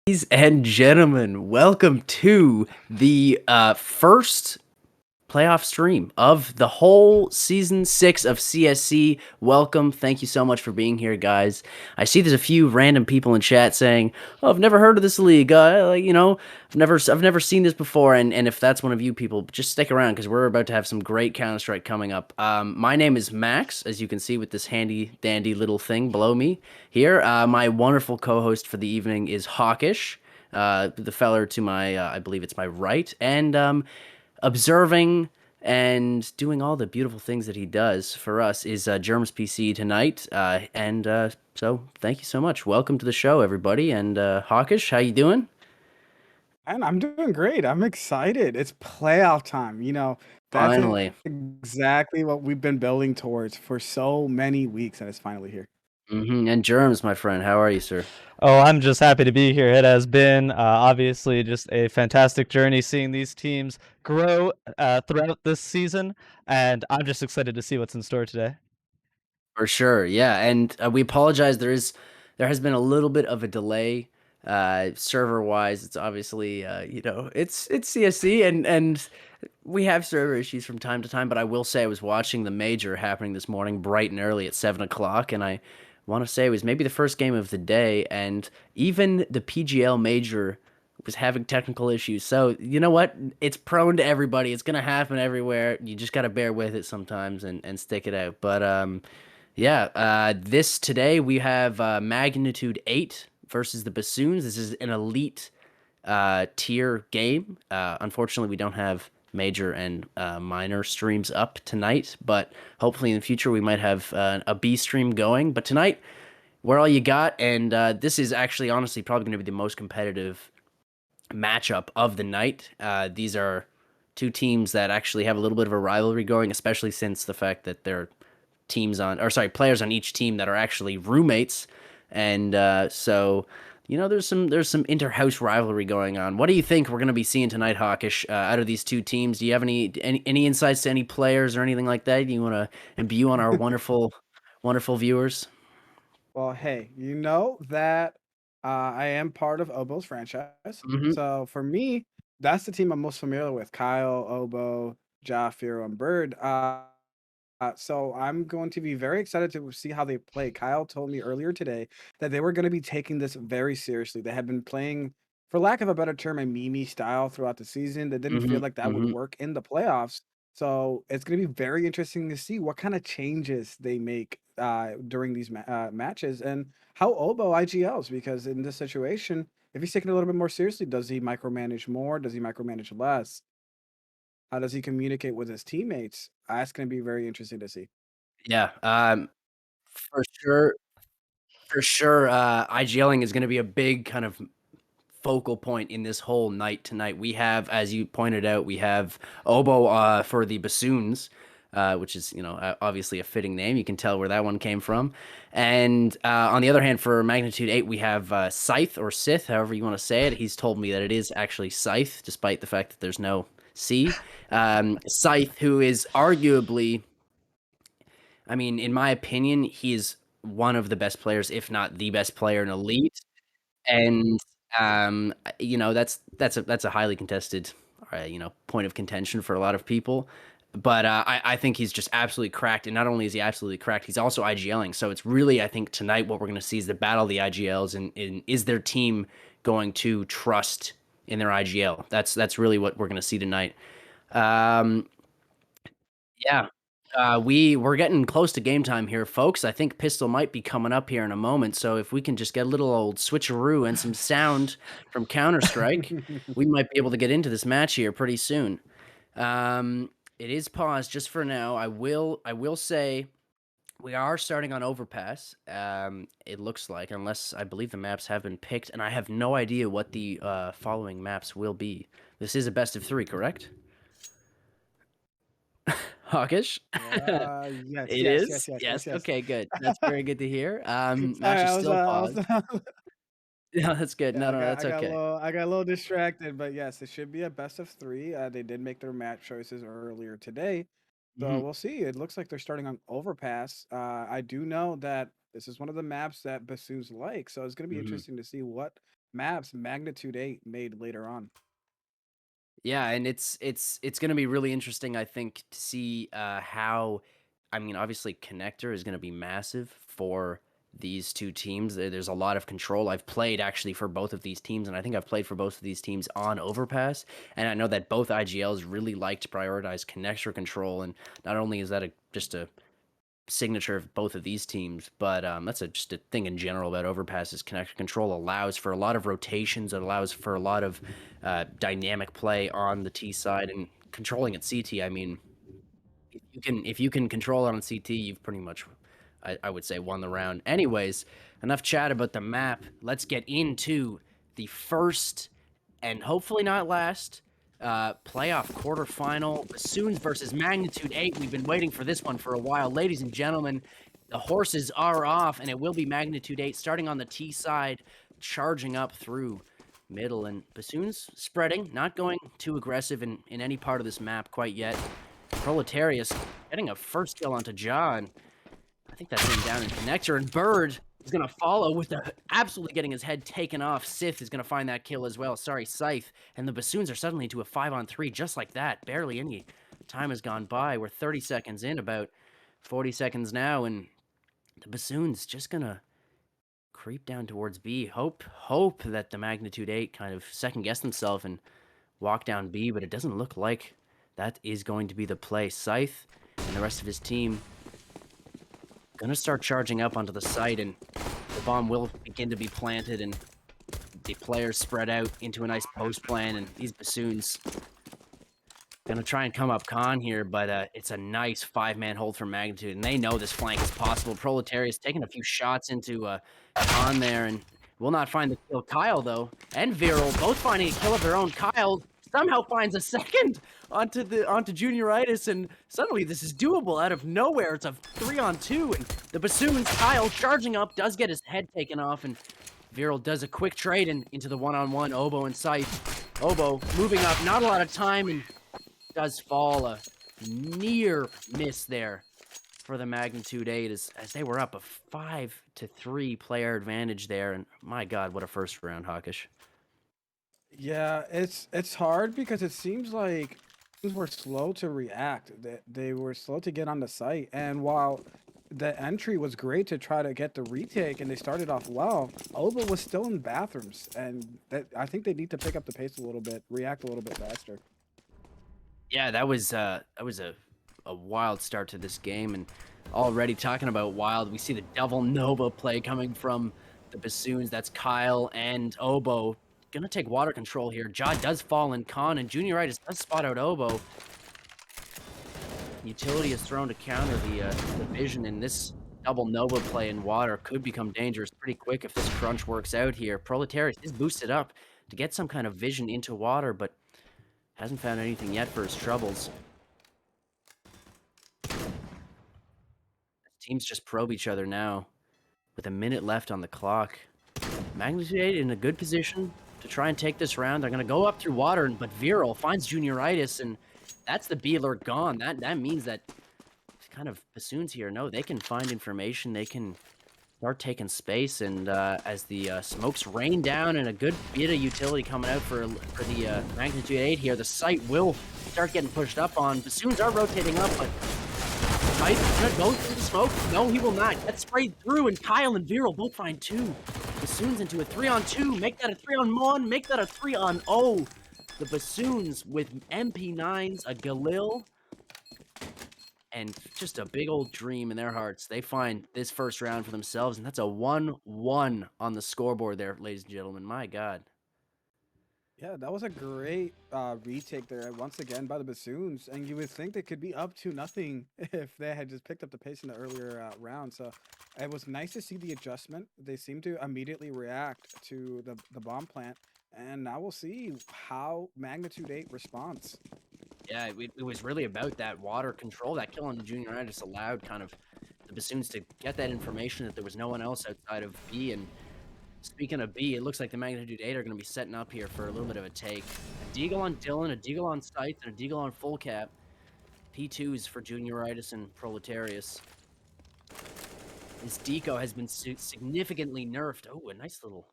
Ladies and gentlemen, welcome to the first playoff stream of the whole season 6 of CSC. Welcome. Thank you so much for being here, guys. I see there's a few random people in chat saying, "Oh, I've never heard of this league. I've never seen this before." And if that's one of you people, just stick around because we're about to have some great Counter Strike coming up. My name is Max, as you can see with this handy dandy little thing below me here. My wonderful co-host for the evening is Hawkish, the feller to my, I believe it's my right, and observing and doing all the beautiful things that he does for us is Germs PC tonight. So thank you so much. Welcome to the show, everybody. And Hawkish, how you doing? And I'm doing great. I'm excited. It's playoff time. That's Finally. exactly what we've been building towards for so many weeks, and it's finally here. And Germs, my friend, how are you, sir? Oh, I'm just happy to be here. It has been obviously just a fantastic journey seeing these teams grow throughout this season, and I'm just excited to see what's in store today. For sure, yeah, and we apologize. There has been a little bit of a delay, server wise. It's obviously it's CSC and we have server issues from time to time. But I will say I was watching the major happening this morning, bright and early at 7 o'clock, and I want to say it was maybe the first game of the day, and even the PGL major was having technical issues. So you know what? It's prone to everybody. It's gonna happen everywhere. You just gotta bear with it sometimes and stick it out. But yeah, this today we have Magnitude 8 versus the Basoons. This is an elite tier game. Unfortunately, we don't have major and minor streams up tonight, but hopefully in the future we might have a B stream going. But tonight, we're all you got, and this is actually honestly probably going to be the most competitive matchup of the night. These are two teams that actually have a little bit of a rivalry going, especially since the fact that they're players on each team that are actually roommates, and so there's some inter-house rivalry going on. What do you think we're going to be seeing tonight, Hawkish? Out of these two teams, do you have any insights to any players or anything like that you want to imbue on our wonderful viewers? Well, hey, you know that I am part of Obo's franchise. Hmm. So for me, that's the team I'm most familiar with. Kyle, Obo, Ja, Firo, and Bird. So I'm going to be very excited to see how they play. Kyle told me earlier today that they were going to be taking this very seriously. They had been playing, for lack of a better term, a Mimi style throughout the season. They didn't feel Hmm. like that would Hmm. work in the playoffs. So it's going to be very interesting to see what kind of changes they make during these matches and how Obo IGLs. Because in this situation, if he's taking it a little bit more seriously, does he micromanage more? Does he micromanage less? How does he communicate with his teammates? That's going to be very interesting to see. Yeah, for sure. For sure, IGLing is going to be a big kind of focal point in this whole night tonight. We have, as you pointed out, we have Obo for the Basoons, which is obviously a fitting name. You can tell where that one came from. And on the other hand, for Magnitude 8, we have Scythe or Sith, however you want to say it. He's told me that it is actually Scythe, despite the fact that there's no C. Scythe, who is arguably, I mean, in my opinion, he's one of the best players, if not the best player in Elite. And that's a highly contested point of contention for a lot of people. But I think he's just absolutely cracked, and not only is he absolutely cracked, he's also IGLing. So it's really, I think, tonight what we're going to see is the battle of the IGLs, and is their team going to trust in their IGL? That's really what we're going to see tonight. Um, yeah. We're getting close to game time here, folks. I think Pistol might be coming up here in a moment. So if we can just get a little old switcheroo and some sound from Counter Strike, we might be able to get into this match here pretty soon. It is paused just for now. I will say we are starting on Overpass. It looks like, unless I believe the maps have been picked, and I have no idea what the following maps will be. This is a best of three, correct? Hawkish? Yes, It yes, yes, is? yes, yes, Yes, yes. okay, good. That's very good to hear. Match Sorry, is I was, still I was, paused. No, that's good. yeah, No, no, that's okay. I got a little distracted, but yes, it should be a best of three. They did make their match choices earlier today, so Mhm, we'll see. It looks like they're starting on Overpass. I do know that this is one of the maps that Bassoons like, so it's going to be mhm. interesting to see what maps Magnitude 8 made later on. Yeah, and it's gonna be really interesting, I think, to see, how I mean, obviously, connector is gonna be massive for these 2 teams. There's a lot of control. I've played actually for both of these teams, and I think I've played for both of these teams on Overpass, and I know that both IGLs really like to prioritize connector control, and not only is that just a signature of both of these teams, but that's just a thing in general about overpasses. Connector control allows for a lot of rotations. It allows for a lot of dynamic play on the T side and controlling at CT. I mean, if you can control it on CT, you've pretty much, I would say, won the round. Anyways, enough chat about the map. Let's get into the first and hopefully not last playoff quarterfinal. Basoons versus Magnitude 8. We've been waiting for this one for a while. Ladies and gentlemen, the horses are off, and it will be Magnitude 8 starting on the T side, charging up through middle. And Basoons spreading, not going too aggressive in any part of this map quite yet. Proletarius getting a first kill onto John. I think that's him down in connector, and Bird is going to follow with absolutely getting his head taken off. Sith is going to find that kill as well. Sorry, Scythe. And the Basoons are suddenly into a 5-on-3 just like that. Barely any time has gone by. We're 30 seconds in, about 40 seconds now, and the Basoons just going to creep down towards B. Hope that the Magnitude 8 kind of second-guess themselves and walk down B, but it doesn't look like that is going to be the play. Scythe and the rest of his team gonna start charging up onto the site, and the bomb will begin to be planted, and the players spread out into a nice post plan, and these Basoons gonna try and come up Khan here, but it's a nice 5-man hold from Magnitude, and they know this flank is possible. Proletarius taking a few shots into Khan there, and will not find the kill. Kyle, though, and Viral both finding a kill of their own. Kyle somehow finds a second onto Junioritis, and suddenly this is doable out of nowhere. It's a 3-on-2, and the Basoons, Kyle charging up, does get his head taken off, and Viral does a quick trade into the 1-on-1, Oboe and Scythe. Oboe moving up, not a lot of time, and does fall. A near miss there for the Magnitude 8 as they were up a 5-3 player advantage there. And my God, what a first round, Hawkish. Yeah, it's hard because it seems like things were slow to react. They were slow to get on the site. And while the entry was great to try to get the retake and they started off well, Oba was still in bathrooms. And I think they need to pick up the pace a little bit, react a little bit faster. Yeah, that was a wild start to this game, and already talking about wild, we see the Devil Nova play coming from the Basoons. That's Kyle and Oboe gonna take water control here. Ja does fall in Khan, and Junioritis does spot out Oboe. Utility is thrown to counter the vision, and this double Nova play in water could become dangerous pretty quick if this crunch works out here. Proletarius is boosted up to get some kind of vision into water, but hasn't found anything yet for his troubles. Teams just probe each other now with a minute left on the clock. Magnitude 8 in a good position to try and take this round. They're going to go up through water, but Viral finds Junioritis, and that's the B alert gone. That means that kind of Basoons here, no, they can find information. They can start taking space, and as the smokes rain down and a good bit of utility coming out for the Magnitude 8 here, the site will start getting pushed up on. Basoons are rotating up, but Scythe gonna go through the smoke. No, he will not. Get sprayed through, and Kyle and Viral both find 2. Basoons into a 3-on-2. Make that a 3-on-1. Make that a 3-on-0. The Basoons with MP9s, a Galil, and just a big old dream in their hearts. They find this first round for themselves, and that's a 1-1 on the scoreboard there, ladies and gentlemen. My God. Yeah, that was a great retake there once again by the Basoons, and you would think they could be up to nothing if they had just picked up the pace in the earlier round. So it was nice to see the adjustment. They seem to immediately react to the bomb plant, and now we'll see how Magnitude 8 responds. Yeah, it was really about that water control. That kill on the Junioritis allowed kind of the Basoons to get that information that there was no one else outside of B. And speaking of B, it looks like the Magnitude 8 are going to be setting up here for a little bit of a take. A Deagle on Dylan, a Deagle on Scythe, and a Deagle on Full Cap. P2s for Junioritis and Proletarius. This deco has been significantly nerfed. Oh, a nice little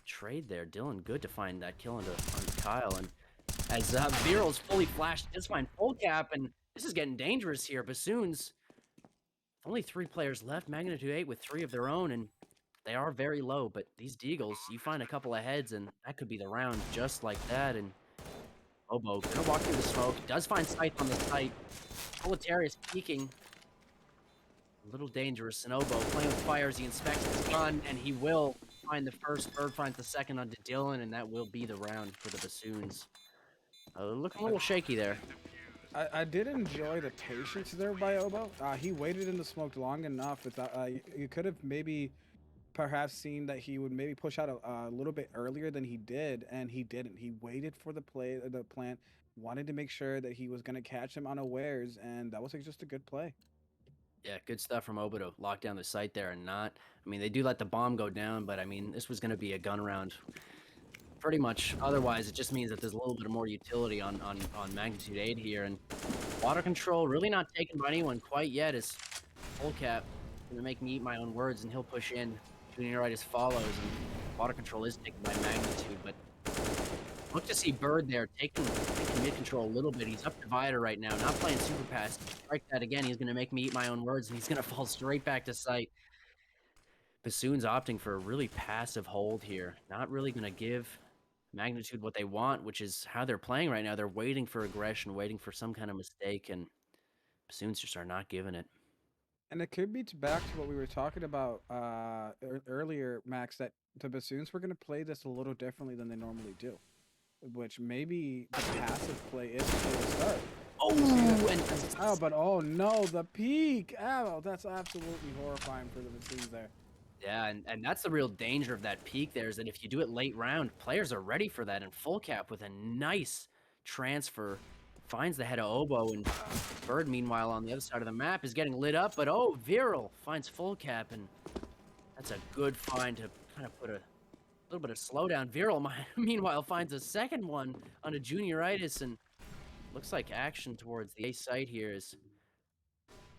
trade there. Dylan, good to find that kill on Kyle. And as Viral's fully flashed, just find full cap, and this is getting dangerous here. Basoons, only 3 players left. Magnitude 8 with 3 of their own, and they are very low. But these Deagles, you find a couple of heads, and that could be the round just like that. And Obo gonna walk through the smoke. Does find Scythe on the site. Proletarius peeking. A little dangerous. And Obo playing with fire as he inspects his gun, and he will find the first. Bird finds the second onto Dylan, and that will be the round for the Basoons. Looking a little shaky there. I did enjoy the patience there by Obo. He waited in the smoke long enough. You could have maybe perhaps seen that he would maybe push out a little bit earlier than he did, and he didn't. He waited for the plant, wanted to make sure that he was going to catch him unawares, and that was just a good play. Yeah, good stuff from Obo to lock down the site there and not. I mean, they do let the bomb go down, but I mean, this was going to be a gun round. Pretty much. Otherwise, it just means that there's a little bit more utility on Magnitude 8 here. And water control really not taken by anyone quite yet as full cap going to make me eat my own words, and he'll push in. Junioritis follows, and water control is taken by Magnitude, but look to see Bird there taking mid control a little bit. He's up divider right now, not playing super pass. Strike that again, he's going to make me eat my own words, and he's going to fall straight back to site. Basoon's opting for a really passive hold here. Not really going to give Magnitude what they want, which is how they're playing right now. They're waiting for aggression, waiting for some kind of mistake, and Basoons just are not giving it. And it could be back to what we were talking about earlier, Max, that the Basoons were going to play this a little differently than they normally do, which maybe the passive play is the way to start. But oh no, the peak! Oh, that's absolutely horrifying for the Basoons there. Yeah, and that's the real danger of that peak there, is that if you do it late round, players are ready for that, and full cap with a nice transfer finds the head of Obo, and Bird, meanwhile, on the other side of the map is getting lit up, but oh, Viral finds full cap, and that's a good find to kind of put a little bit of slowdown. Viral, meanwhile, finds a second one on a Junioritis, and looks like action towards the A site here as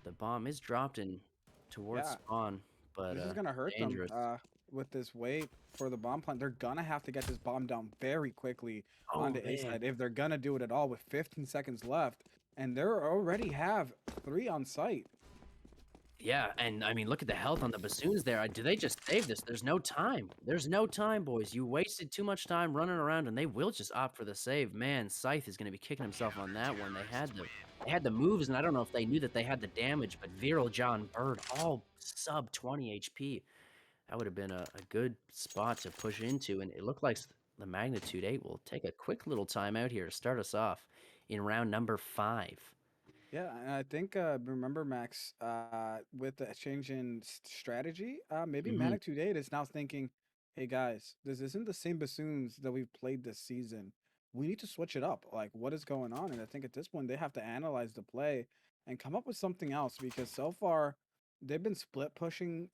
the bomb is dropped in towards spawn. But this is gonna hurt dangerous. them with this wait for the bomb plant. They're gonna have to get this bomb down very quickly onto A side if they're gonna do it at all with 15 seconds left, and they already have 3 on site. Yeah, and I mean, look at the health on the Basoons there. Do they just save this? There's no time. There's no time, boys. You wasted too much time running around, and they will just opt for the save. Man, Scythe is going to be kicking himself on that one. They had the moves, and I don't know if they knew that they had the damage, but Viral, John, Bird, all sub 20 HP. That would have been a good spot to push into, and it looked like the Magnitude 8 will take a quick little timeout here to start us off in round number 5. Yeah, and I think remember, Max, with the change in strategy, maybe Magnitude 8 is now thinking, hey guys, this isn't the same Basoons that we've played this season. We need to switch it up. Like, what is going on? And I think at this point they have to analyze the play and come up with something else, because so far they've been split pushing,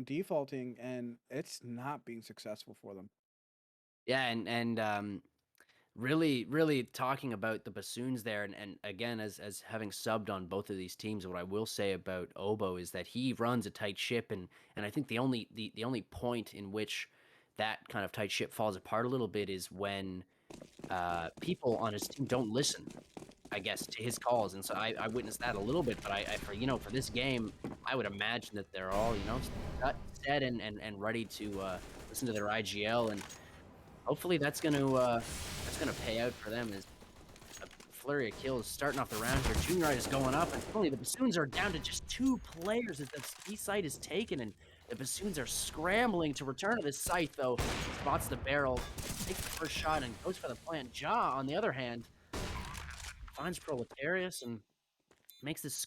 defaulting, and it's not being successful for them. Yeah, and really talking about the Basoons there, and again, as having subbed on both of these teams, what I will say about Obo is that he runs a tight ship, and I think the only point in which that kind of tight ship falls apart a little bit is when people on his team don't listen, I guess, to his calls. And so I witnessed that a little bit, but for this game, I would imagine that they're all, set and ready to listen to their IGL, and hopefully that's gonna pay out for them as a flurry of kills starting off the round here. Juniorite is going up, and finally the Basoons are down to just 2 players as the east side is taken, and the Basoons are scrambling to return to this site, though. Spots the barrel, takes the first shot, and goes for the plant. Ja, on the other hand, finds Proletarius and makes this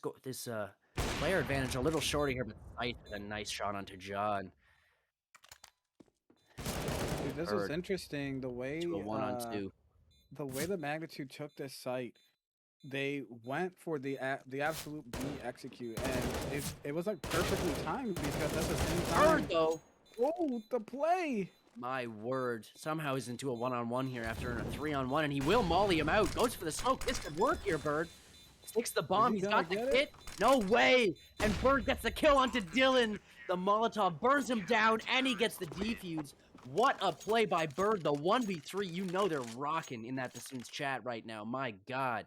player advantage a little shorter here, but Scythe with a nice shot onto Ja. And Dude, this is interesting. The way to a 1-on-2. The way the Magnitude took this site, they went for the absolute B execute, and it was like perfectly timed, because at the same time. Bird, though. Oh, the play! My word. Somehow he's into a 1-on-1 here after a 3-on-1, and he will molly him out. Goes for the smoke. This could work here, Bird. Sticks the bomb. He's got the kit. No way! And Bird gets the kill onto Dylan. The Molotov burns him down, and he gets the defuse. What a play by Bird, the 1v3. You know they're rocking in that Basoons chat right now. My God.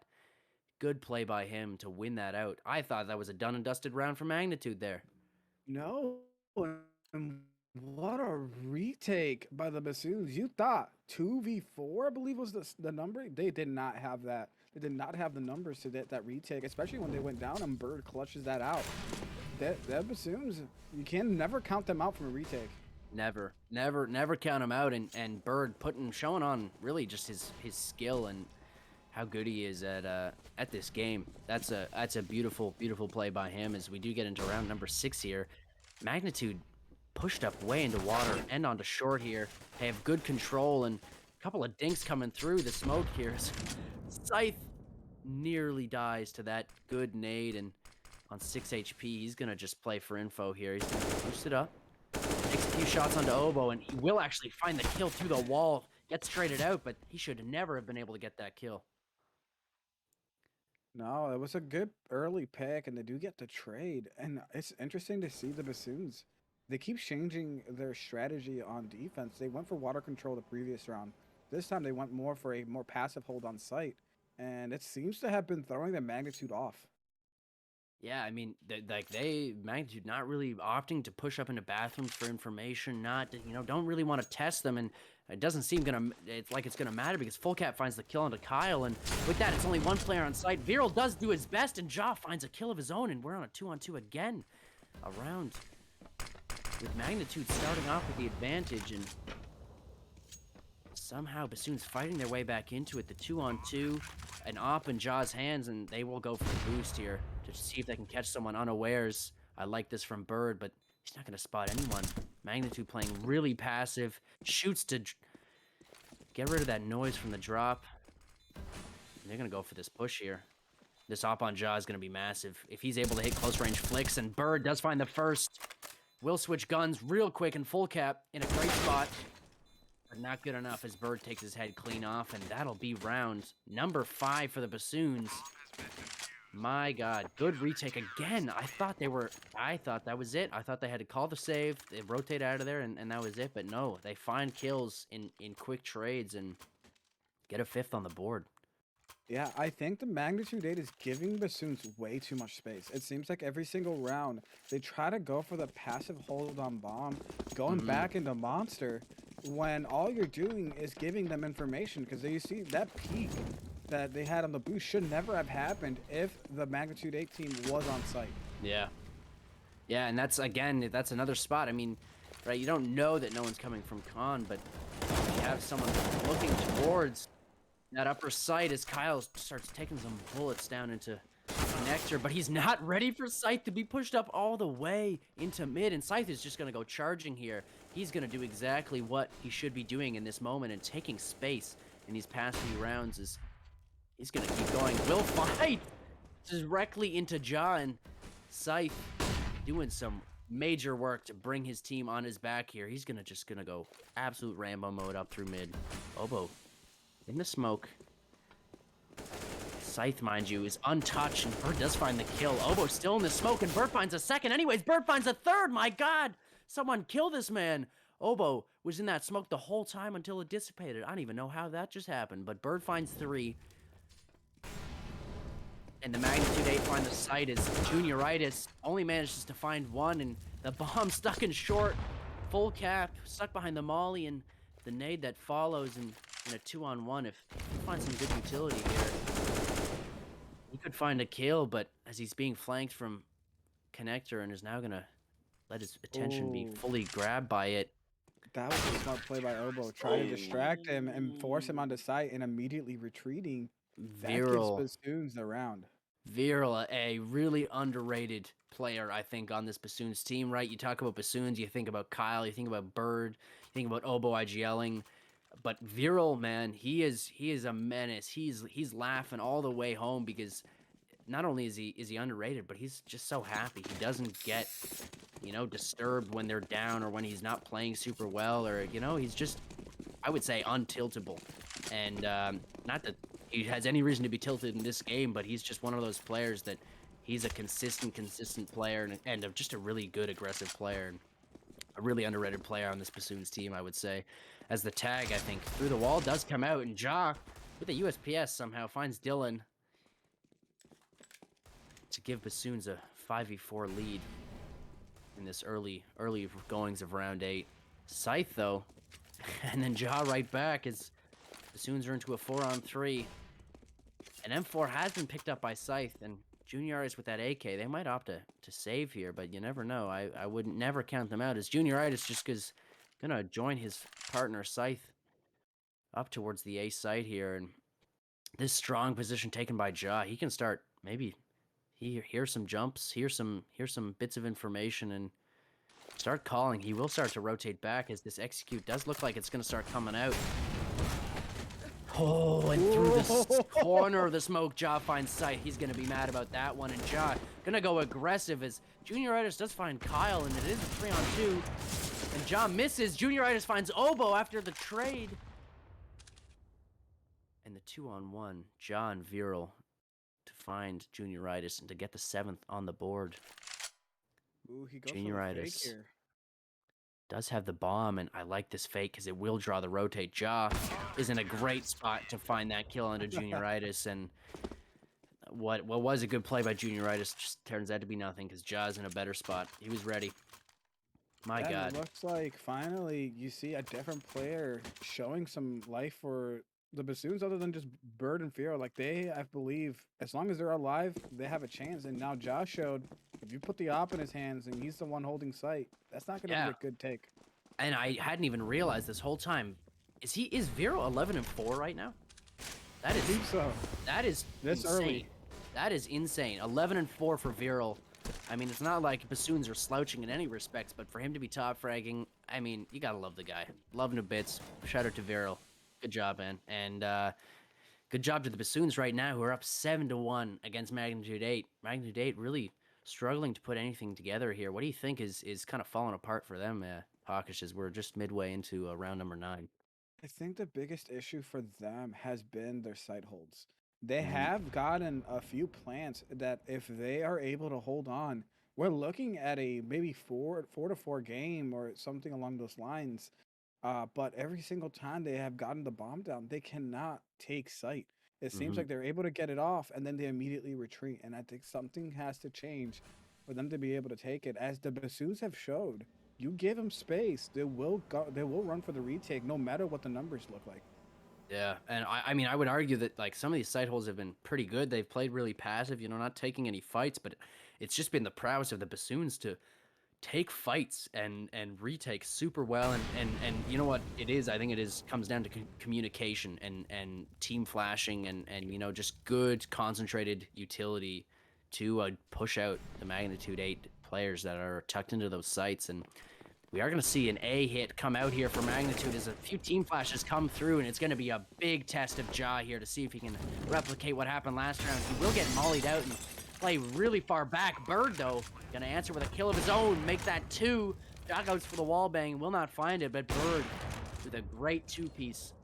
Good play by him to win that out. I thought that was a done and dusted round for Magnitude there. No, and what a retake by the Bassoons. You thought 2v4, I believe was the number. They did not have that. They did not have the numbers to get that retake, especially when they went down and Bird clutches that out. That Bassoons, you can never count them out from a retake. Never count him out. And Bird showing on really just his skill and how good he is at this game. That's a beautiful play by him. As we do get into round number 6 here, Magnitude pushed up way into water and onto short here. They have good control and a couple of dinks coming through the smoke here. Scythe nearly dies to that good nade, and on 6 HP, he's gonna just play for info here. He's gonna boost it up. Takes a few shots onto Oboe, and he will actually find the kill through the wall. Gets traded out, but he should never have been able to get that kill. No, it was a good early pick, and they do get the trade. And it's interesting to see the Bassoons. They keep changing their strategy on defense. They went for water control the previous round. This time they went more for a more passive hold on site. And it seems to have been throwing the Magnitude off. Yeah, I mean, Magnitude not really opting to push up into bathrooms for information, don't really want to test them, and it doesn't seem it's gonna matter because Fullcat finds the kill onto Kyle, and with that, it's only one player on site. Viral does do his best, and Jaw finds a kill of his own, and we're on a 2-on-2 again. Around with Magnitude starting off with the advantage, and somehow Basoon's fighting their way back into it. The 2-on-2, an op in Jaw's hands, and they will go for the boost here to see if they can catch someone unawares. I like this from Bird, but he's not going to spot anyone. Magnitude playing really passive, shoots to get rid of that noise from the drop. And they're going to go for this push here. This op on Jaw is going to be massive. If he's able to hit close range flicks, and Bird does find the first, will switch guns real quick and full cap in a great spot. But not good enough as Bird takes his head clean off, and that'll be round number 5 for the Basoons. My God, good retake again. I thought that was it. I thought they had to call the save, they rotate out of there, and that was it. But no, they find kills in quick trades and get a 5th on the board. Yeah, I think the Magnitude 8 is giving Bassoons way too much space. It seems like every single round, they try to go for the passive hold on bomb, going back into Monster, when all you're doing is giving them information, because you see that peak that they had on the boost should never have happened if the Magnitude 8 team was on site. Yeah. Yeah, and that's another spot. I mean, right, you don't know that no one's coming from Con, but you have someone looking towards that upper site as Kyle starts taking some bullets down into Connector, but he's not ready for Scythe to be pushed up all the way into mid, and Scythe is just going to go charging here. He's going to do exactly what he should be doing in this moment and taking space in these past few rounds. He's going to keep going. Will fight directly into Jaw, and Scythe doing some major work to bring his team on his back here. He's just going to go absolute Rambo mode up through mid. Oboe in the smoke. Scythe, mind you, is untouched, and Bird does find the kill. Oboe still in the smoke, and Bird finds a second. Anyways, Bird finds a third. My God, someone kill this man. Oboe was in that smoke the whole time until it dissipated. I don't even know how that just happened, but Bird finds 3. And the Magnitude 8 find the site as Junioritis only manages to find 1, and the bomb stuck in short. Full cap, stuck behind the molly, and the nade that follows in a 2-on-1. If he finds some good utility here, he could find a kill, but as he's being flanked from Connector and is now going to let his attention be fully grabbed by it. That was a smart play by Oboe, trying to distract him and force him onto site and immediately retreating. That gives Basoons the round. Viral, a really underrated player, I think, on this Basoons team, right? You talk about Basoons, you think about Kyle, you think about Bird, you think about Oboe IGLing. But Viral, man, he is a menace. He's laughing all the way home because not only is he underrated, but he's just so happy. He doesn't get, disturbed when they're down or when he's not playing super well, or he's just, I would say, untiltable. And not that he has any reason to be tilted in this game, but he's just one of those players that he's a consistent player and just a really good aggressive player. And a really underrated player on this Basoons team, I would say. As the tag, I think, through the wall does come out, and Ja, with the USPS, somehow finds Dylan to give Basoons a 5v4 lead in this early goings of round 8. Scythe, though, and then Ja right back as Basoons are into a 4-on-3. And M4 has been picked up by Scythe, and Junior Artist with that AK, they might opt to save here, but you never know. I wouldn't never count them out, as Junior Artist just gonna join his partner Scythe up towards the A site here, and this strong position taken by Ja, he can start maybe hear some jumps, hear some bits of information, and start calling. He will start to rotate back as this execute does look like it's gonna start coming out. Oh, and through the corner of the smoke, Ja finds Sight. He's going to be mad about that one. And Ja going to go aggressive as Junioritis does find Kyle, and it is a 3-on-2. And Ja misses. Junioritis finds Oboe after the trade. And the 2-on-1, Ja and Viral to find Junioritis and to get the 7th on the board. Ooh, he goes for the fake here. Does have the bomb, and I like this fake because it will draw the rotate. Ja is in a great spot to find that kill onto Junioritis, and what was a good play by Junioritis just turns out to be nothing because Ja's in a better spot. He was ready. My God. It looks like finally you see a different player showing some life for the Basoons other than just Bird and Fear. Like I believe, as long as they're alive, they have a chance. And now Josh showed if you put the op in his hands and he's the one holding sight, that's not going to be a good take. And I hadn't even realized this whole time. Is Vero 11-4 right now? That is. I think so. That is this insane. Early. That is insane. 11-4 for Viral. I mean, it's not like Basoons are slouching in any respects, but for him to be top fragging, I mean, you gotta love the guy. Love him to bits. Shout out to Viral. Good job, man. And good job to the Basoons right now, who are up 7-1 against Magnitude 8. Magnitude 8 really struggling to put anything together here. What do you think is kind of falling apart for them, Hawkish, as we're just midway into round number 9? I think the biggest issue for them has been their sight holds. They have gotten a few plants that if they are able to hold on, we're looking at a maybe 4-4 game or something along those lines. But every single time they have gotten the bomb down, they cannot take sight. It seems like they're able to get it off and then they immediately retreat. And I think something has to change for them to be able to take it. As the Basoons have showed, you give them space, they will run for the retake no matter what the numbers look like. Yeah, and I mean, I would argue that like some of these sight holds have been pretty good. They've played really passive, not taking any fights, but it's just been the prowess of the Basoons to take fights and retake super well. And you know what it is? I think comes down to communication and team flashing and just good concentrated utility to push out the Magnitude 8 players that are tucked into those sites. And we are going to see an A hit come out here for Magnitude as a few team flashes come through, and it's going to be a big test of Ja here to see if he can replicate what happened last round. He will get mollied out and play really far back. Bird, though, going to answer with a kill of his own, make that 2. Ja goes for the wall bang, will not find it, but Bird with a great 2-piece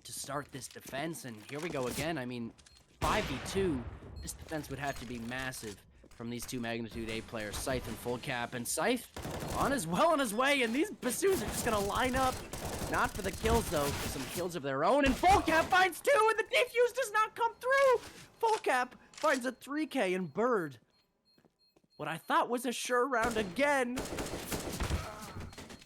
to start this defense, and here we go again. I mean, 5v2, this defense would have to be massive from these two Magnitude 8 players, Scythe and Full Cap. And Scythe on his way, and these Basoons are just gonna line up. Not for the kills, though, for some kills of their own. And Full Cap finds 2, and the defuse does not come through. Full Cap finds a 3K, and Bird, what I thought was a sure round again.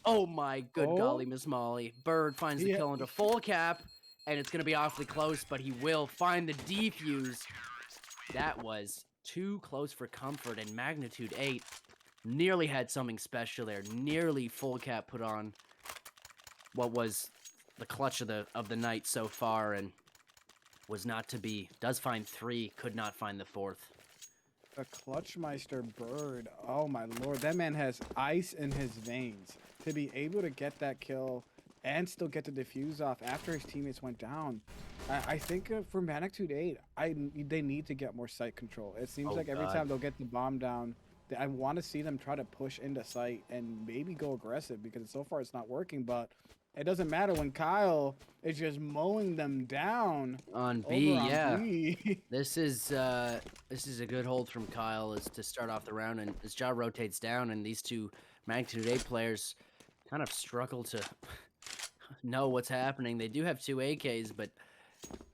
Oh my good golly, Miss Molly. Bird finds the kill into Full Cap, and it's gonna be awfully close, but he will find the defuse. That was too close for comfort, and Magnitude 8 nearly had something special there. Nearly Full Cap put on what was the clutch of the night so far, and was not to be. Does find 3, could not find the 4th. The Clutchmeister Bird, oh my lord, that man has ice in his veins. To be able to get that kill and still get the defuse off after his teammates went down. I think for Magnitude 8, they need to get more sight control. It seems like every time they'll get the bomb down, I want to see them try to push into sight and maybe go aggressive, because so far it's not working. But it doesn't matter when Kyle is just mowing them down on B. Yeah, B. This is a good hold from Kyle, is to start off the round, and as Ja rotates down, and these two Magnitude 8 players kind of struggle to know what's happening. They do have 2 AKs, but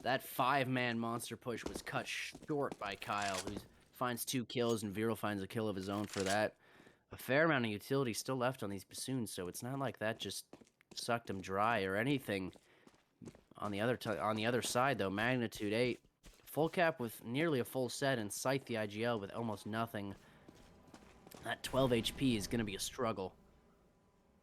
that 5-man monster push was cut short by Kyle, who finds 2 kills, and Viral finds a kill of his own for that. A fair amount of utility still left on these Basoons, so it's not like that just sucked him dry or anything. On the other side, though, Magnitude 8, full cap with nearly a full set, and Scythe the IGL with almost nothing. That 12 HP is going to be a struggle.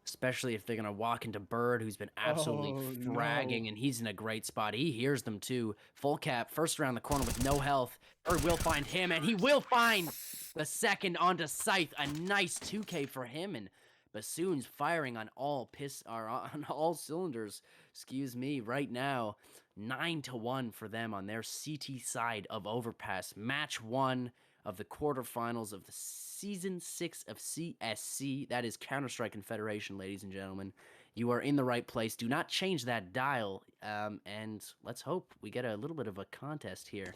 Especially if they're going to walk into Bird, who's been absolutely Oh fragging, no. and he's in a great spot. He hears them too. Full cap, first around the corner with no health. Bird will find him, and he will find the second onto Scythe. A nice 2K for him, and Basoons firing on all on all cylinders. Excuse me, right now. 9-1 for them on their CT side of Overpass. Match 1 of the quarterfinals of the Season 6 of CSC. That is Counter-Strike Confederation, ladies and gentlemen. You are in the right place. Do not change that dial. And let's hope we get a little bit of a contest here,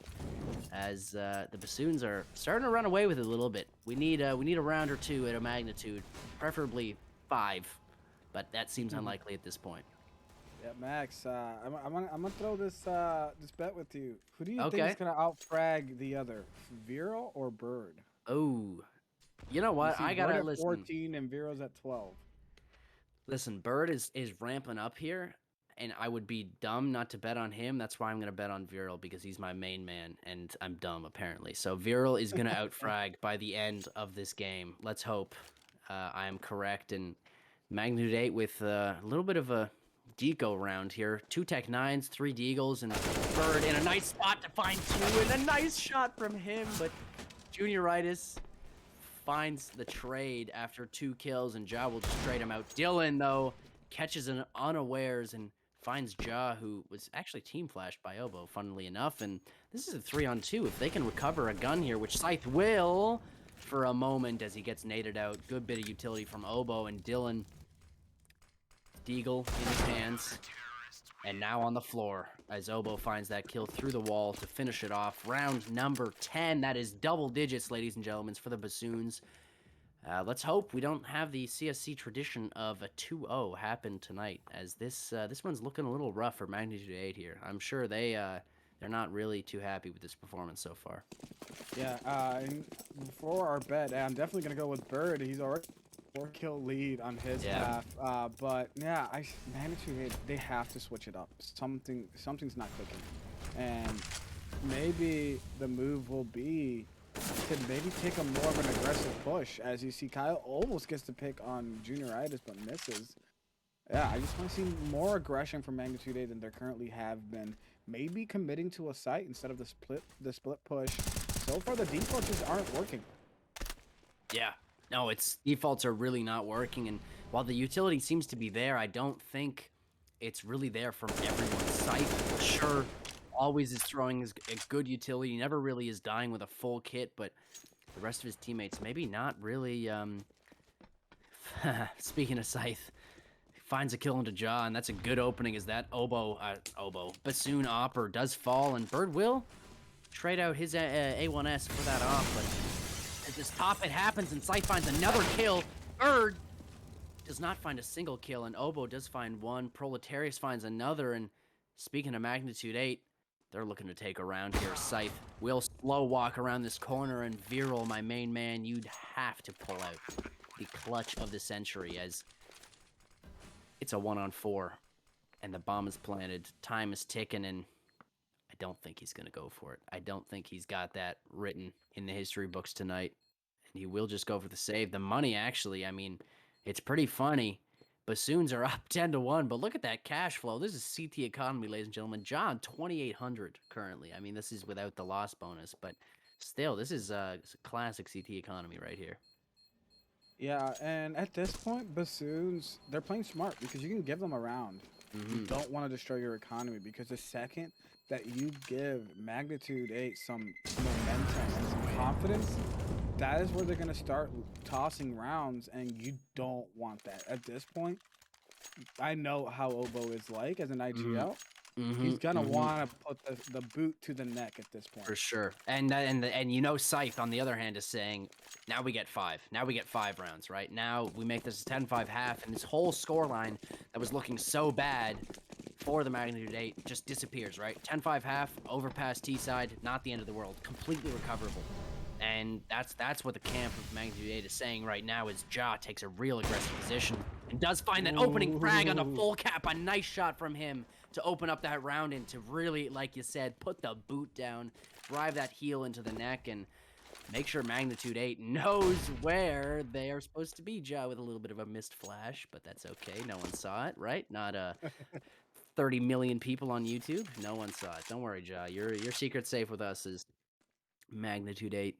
as the Basoons are starting to run away with it a little bit. We need a round or 2 at a magnitude, preferably 5, but that seems unlikely at this point. Yeah, Max. I'm gonna throw this this bet with you. Who do you think Okay. is gonna outfrag the other, Viral or Bird? Oh, you know You what? see I Bird gotta at listen. 14 and Viral's at 12. Listen, Bird is ramping up here, and I would be dumb not to bet on him. That's why I'm going to bet on Viral, because he's my main man, and I'm dumb, apparently. So Viral is going to outfrag by the end of this game. Let's hope I am correct. And Magnitude 8 with a little bit of a deco round here. 2 Tech 9s, 3 Deagles, and Bird in a nice spot to find 2, and a nice shot from him, but Junioritis finds the trade after 2 kills, and Ja will just trade him out. Dylan, though, catches an unawares and finds Ja, who was actually team flashed by Obo, funnily enough. And this is a 3-on-2. If they can recover a gun here, which Scythe will for a moment as he gets naded out. Good bit of utility from Obo, and Dylan, Deagle in his hands. And now on the floor, as Obo finds that kill through the wall to finish it off. Round number 10. That is double digits, ladies and gentlemen, for the Basoons. Let's hope we don't have the CSC tradition of a 2-0 happen tonight, as this one's looking a little rough for Magnitude 8 here. I'm sure they're not really too happy with this performance so far. Yeah, and for our bet, I'm definitely gonna go with Bird. He's already 4-kill lead on his half. But yeah, Magnitude 8, they have to switch it up. Something's not clicking, and maybe the move will be to maybe take a more of an aggressive push. As you see, Kyle almost gets to pick on Junioritis, but misses. Yeah, I just want to see more aggression from Magnitude 8 than there currently have been. Maybe committing to a site instead of the split push. So far, the defaults just aren't working. Yeah. No, its defaults are really not working, and while the utility seems to be there, I don't think it's really there from everyone's site. Sure, always is throwing a good utility, he never really is dying with a full kit, but the rest of his teammates maybe not really, speaking of Scythe, finds a kill into Ja, and that's a good opening as that Basoon Opper does fall, and Bird will trade out his A1S for that off, but as this top hit happens and Scythe finds another kill, Bird does not find a single kill, and Obo does find one. Proletarius finds another, and speaking of Magnitude 8, they're looking to take a round here. Scythe will slow walk around this corner, and Viral, my main man, you'd have to pull out the clutch of the century, as it's a 1-on-4, and the bomb is planted. Time is ticking, and I don't think he's going to go for it. I don't think he's got that written in the history books tonight, and he will just go for the save. The money, actually, I mean, it's pretty funny. Basoons are up 10-1, but look at that cash flow. This is CT economy, ladies and gentlemen. John, 2,800 currently. I mean, this is without the loss bonus, but still, this is a classic CT economy right here. Yeah, and at this point, Basoons, they're playing smart because you can give them a round. You don't want to destroy your economy, because the second that you give Magnitude 8 some momentum and some confidence, that is where they're going to start tossing rounds, and you don't want that. At this point, I know how Obo is like as an IGL. He's Mhm, gonna mhm. wanna put the boot to the neck at this For point. sure. And you know Scythe, on the other hand, is saying, "Now we get 5. Now we get 5 rounds, right? Now we make this a 10-5 half, and this whole scoreline that was looking so bad for the Magnitude 8 just disappears, right? 10-5 half, overpass T-side, not the end of the world, completely recoverable." And that's what the camp of Magnitude 8 is saying right now is Ja takes a real aggressive position and does find that opening frag on a Ooh. full cap. A nice shot from him to open up that round and to really, like you said, put the boot down, drive that heel into the neck, and make sure Magnitude 8 knows where they are supposed to be. Ja with a little bit of a missed flash, but that's okay. No one saw it, right? Not 30 million people on YouTube. No one saw it. Don't worry, Ja. Your secret safe with us is Magnitude 8.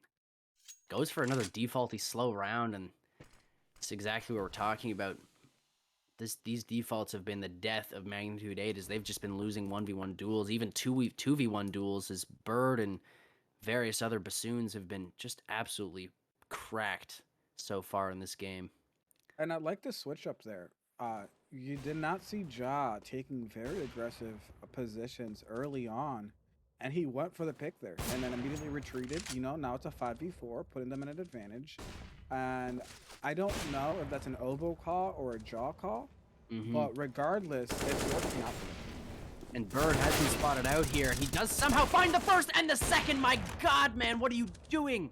Goes for another defaulty slow round, and it's exactly what we're talking about. These defaults have been the death of Magnitude 8 as they've just been losing 1v1 duels, even 2v1 duels as Bird and various other Basoons have been just absolutely cracked so far in this game. And I like the switch up there. You did not see Ja taking very aggressive positions early on, and he went for the pick there, and then immediately retreated. Now it's a 5v4, putting them in an advantage. And I don't know if that's an oboe call or a jaw call, Mhm. but regardless, it's working out for them. And Bird has been spotted out here. He does somehow find the first and the second. My God, man, what are you doing?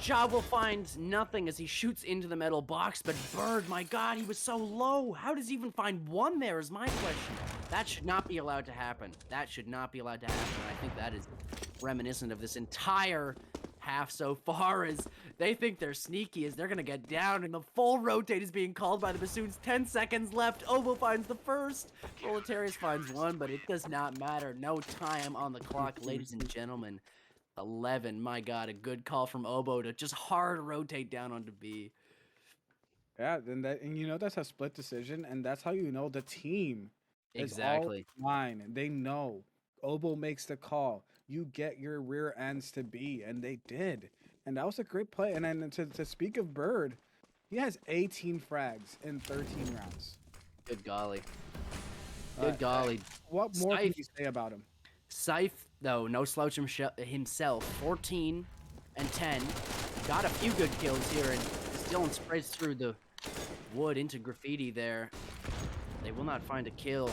Ja will find nothing as he shoots into the metal box, but Bird, my God, he was so low. How does he even find one there is my question. That should not be allowed to happen. That should not be allowed to happen. And I think that is reminiscent of this entire half so far as they think they're sneaky as they're going to get down and the full rotate is being called by the Basoons. 10 seconds left. Ovo finds the first. Proletarius finds one, but it does not matter. No time on the clock, ladies and gentlemen. 11. My God, a good call from Obo to just hard rotate down onto B. Yeah, then that's a split decision, and that's how you know the team is all Exactly. in line. They know Obo makes the call. You get your rear ends to B, and they did. And that was a great play. And then to speak of Bird, he has 18 frags in 13 rounds. Good golly. Uh, Good uh, golly. what more can Scythe, you say about him? Scythe, though, no slouch himself. 14 and 10. Got a few good kills here, and Dylan sprays through the wood into graffiti there. They will not find a kill.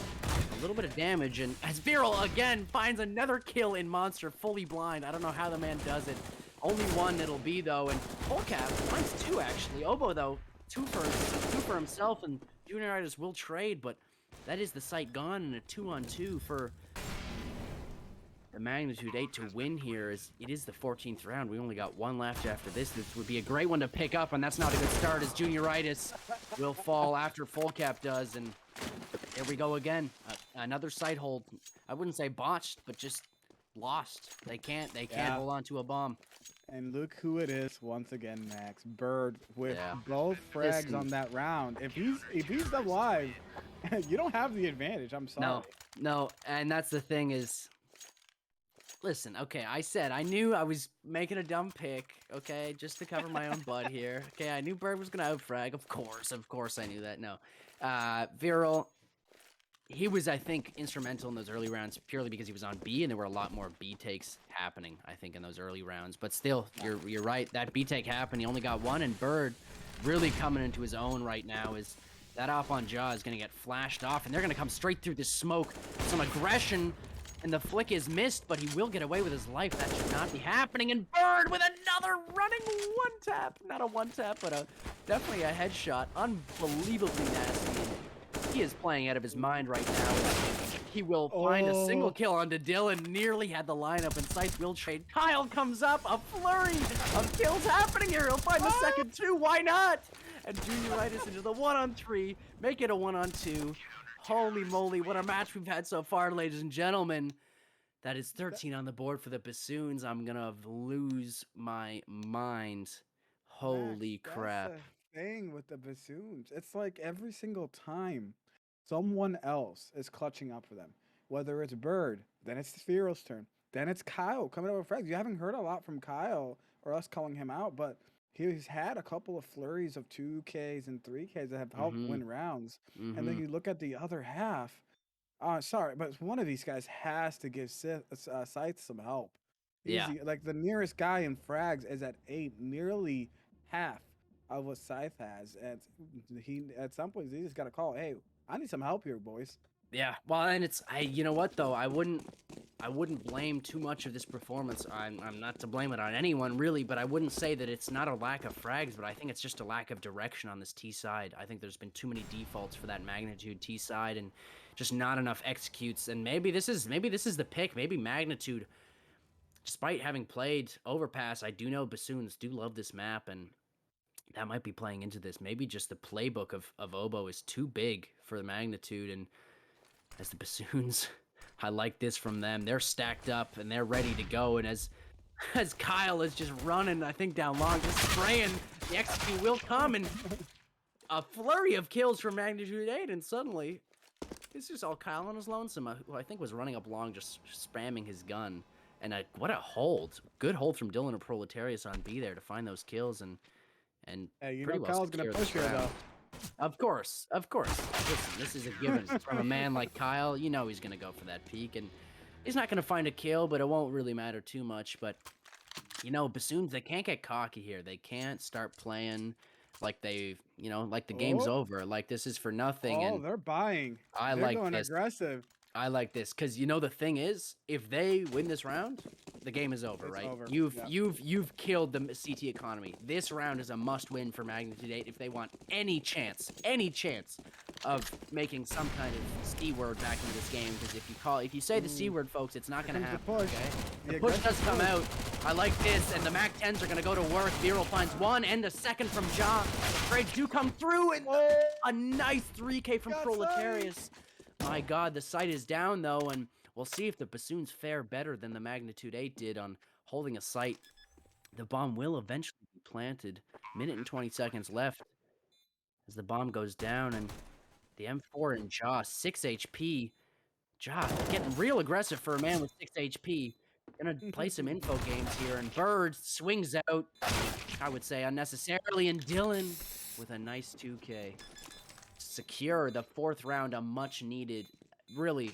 A little bit of damage, and as Viral again finds another kill in Monster, fully blind. I don't know how the man does it. Only one it'll be, though, and Polcap finds two, actually. Obo, though, two for himself, and Junioritis will trade, but that is the site gone, and a 2-on-2 for the Magnitude 8 to win here. Is it is the 14th round. We only got one left after this. This would be a great one to pick up, and that's not a good start as Junioritis will fall after Fullcap does, and there we go again. Another site hold. I wouldn't say botched, but just lost. They can't Yeah, hold on to a bomb. and look who it is once again, Max. Bird with Yeah. both frags Listen, on that round. If he's alive, you don't have the advantage. I'm no, sorry. no, and that's the thing is, listen, okay, I said I knew I was making a dumb pick, okay, just to cover my own butt here. Okay, I knew Bird was gonna outfrag. Of course I knew that. No. Viral, he was, I think, instrumental in those early rounds purely because he was on B, and there were a lot more B takes happening, I think, in those early rounds. But still, you're right. That B take happened. He only got one, and Bird really coming into his own right now is that off on Jaw is going to get flashed off, and they're going to come straight through this smoke. Some aggression, and the flick is missed, but he will get away with his life. That should not be happening. And Bird with another running one tap. Not a one tap, but definitely a headshot. Unbelievably nasty. He is playing out of his mind right now. He will find a single Oh, kill onto Dylan. Nearly had the lineup, and Scythe will trade. Kyle comes up. A flurry of kills happening here. He'll find the second two. Why not? And Junioritis into the 1-on-3. Make it a 1-on-2. Holy moly, what a match we've had so far, ladies and gentlemen. That is 13 on the board for the Basoons. I'm gonna lose my mind. Max, Holy that's crap. the thing with the bassoons. It's like every single time someone else is clutching up for them. Whether it's Bird, then it's Sphero's turn, then it's Kyle coming up with frags. You haven't heard a lot from Kyle or us calling him out, but he's had a couple of flurries of 2Ks and 3Ks that have helped Mm-hmm. win rounds. And then Mm-hmm. you look at the other half. Sorry, but one of these guys has to give Scythe some help. Yeah. Like the nearest guy in frags is at 8, nearly half of what Scythe has. And he at some point he just got to call, hey, I need some help here, boys. Yeah. Well, and you know what though? I wouldn't blame too much of this performance. I'm not to blame it on anyone really, but I wouldn't say that it's not a lack of frags, but I think it's just a lack of direction on this T side. I think there's been too many defaults for that Magnitude T side and just not enough executes. And maybe this is the pick. Maybe Magnitude, despite having played Overpass, I do know Basoons do love this map, and that might be playing into this. Maybe just the playbook of Obo is too big for the Magnitude, and as the Basoons, I like this from them. They're stacked up and they're ready to go. And as Kyle is just running, I think down long, just spraying, the execute will come, and a flurry of kills from Magnitude 8, and suddenly it's just all Kyle on his lonesome, who I think was running up long, just spamming his gun. And what a hold. Good hold from Dylan or Proletarius on B there to find those kills and Hey, you pretty know well Kyle's gonna secure push this here round. though. Of course. Listen, this is a given. From a man like Kyle, you know he's going to go for that peak, and he's not going to find a kill, but it won't really matter too much. But, you know, Basoons, they can't get cocky here. They can't start playing like like the game's Oh, over, like this is for nothing, oh, and they're buying. I They're like going this. aggressive. I like this because you know the thing is, if they win this round, the game is over, It's right? over. Yeah. You've killed the CT economy. This round is a must-win for Magnitude 8 if they want any chance of making some kind of C word back into this game. Because if you say the C word, folks, it's not going to Here happen. comes the push. Okay, the push does come out. I like this, and the Mac 10s are going to go to work. Viral finds one and a second from Ja. Trades do come through, and a nice 3K from Got Proletarius. My God, the site is down, though, and we'll see if the Basoons fare better than the Magnitude 8 did on holding a site. The bomb will eventually be planted. Minute and 20 seconds left as the bomb goes down, and the M4 and Jaw, 6 HP. Jaw getting real aggressive for a man with 6 HP. Gonna play some info games here, and Bird swings out, I would say, unnecessarily, and Dylan with a nice 2K. Secure the 4th round, a much needed, really,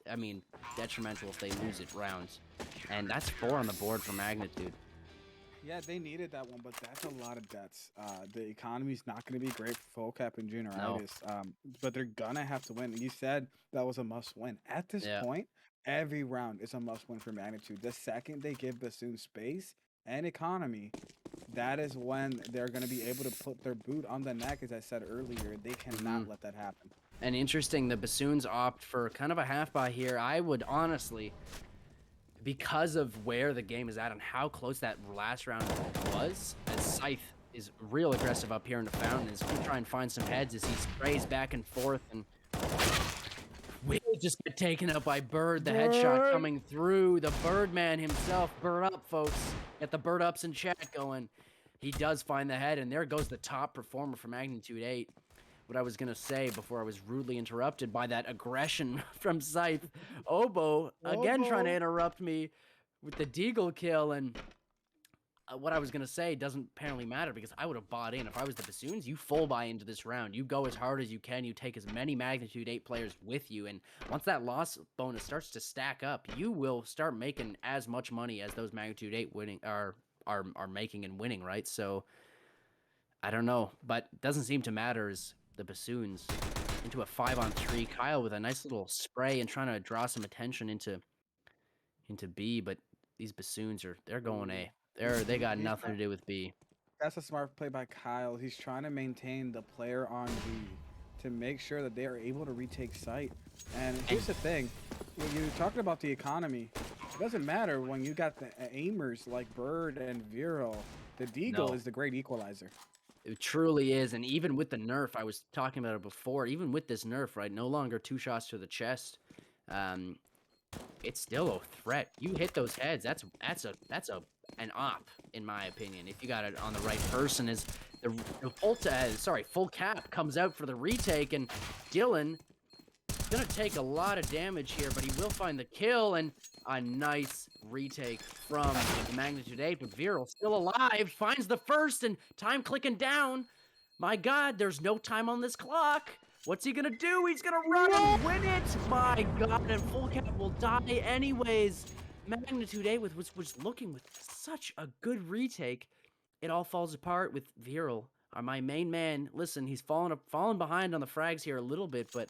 I mean, detrimental if they lose it rounds. And that's 4 on the board for Magnitude. Yeah, they needed that one, but that's a lot of deaths. The economy's not going to be great for FOCAP and Junioritis, but they're going to have to win. You said that was a must-win. At this point, every round is a must-win for Magnitude. The second they give Bassoon space and economy, that is when they're going to be able to put their boot on the neck, as I said earlier. They cannot let that happen. And interesting, the Basoons opt for kind of a half buy here. I would honestly, because of where the game is at and how close that last round was, as Scythe is real aggressive up here in the fountain, is going to try and find some heads as he sprays back and forth, and will just get taken up by Bird. The headshot coming through. The Birdman himself. Bird up, folks. Get the Bird ups in chat going. He does find the head, and there goes the top performer for Magnitude 8. What I was going to say before I was rudely interrupted by that aggression from Scythe. Obo, again, trying to interrupt me with the Deagle kill, and what I was going to say doesn't apparently matter because I would have bought in. If I was the Basoons, you full buy into this round. You go as hard as you can. You take as many Magnitude 8 players with you, and once that loss bonus starts to stack up, you will start making as much money as those Magnitude 8 winning are making and winning, right? So, I don't know, but it doesn't seem to matter as the Basoons into a 5-on-3. Kyle with a nice little spray and trying to draw some attention into B, but these Basoons they're going A. They got nothing to do with B. That's a smart play by Kyle. He's trying to maintain the player on B to make sure that they are able to retake site. And here's the thing, when you're talking about the economy, it doesn't matter when you got the aimers like Bird and Viral. The Deagle is the great equalizer. It truly is, and even with the nerf, I was talking about it before, even with this nerf, right, no longer 2 shots to the chest, it's still a threat. You hit those heads, that's an op, in my opinion, if you got it on the right person. Is the full cap comes out for the retake, and Dylan gonna take a lot of damage here, but he will find the kill, and a nice retake from Magnitude 8, but Viral still alive, finds the first, and time clicking down. My God, there's no time on this clock. What's he gonna do? He's gonna run No! and win it! My god, and full cap will die anyways. Magnitude 8 was looking with such a good retake. It all falls apart with Viral. My main man, listen, he's fallen behind on the frags here a little bit, but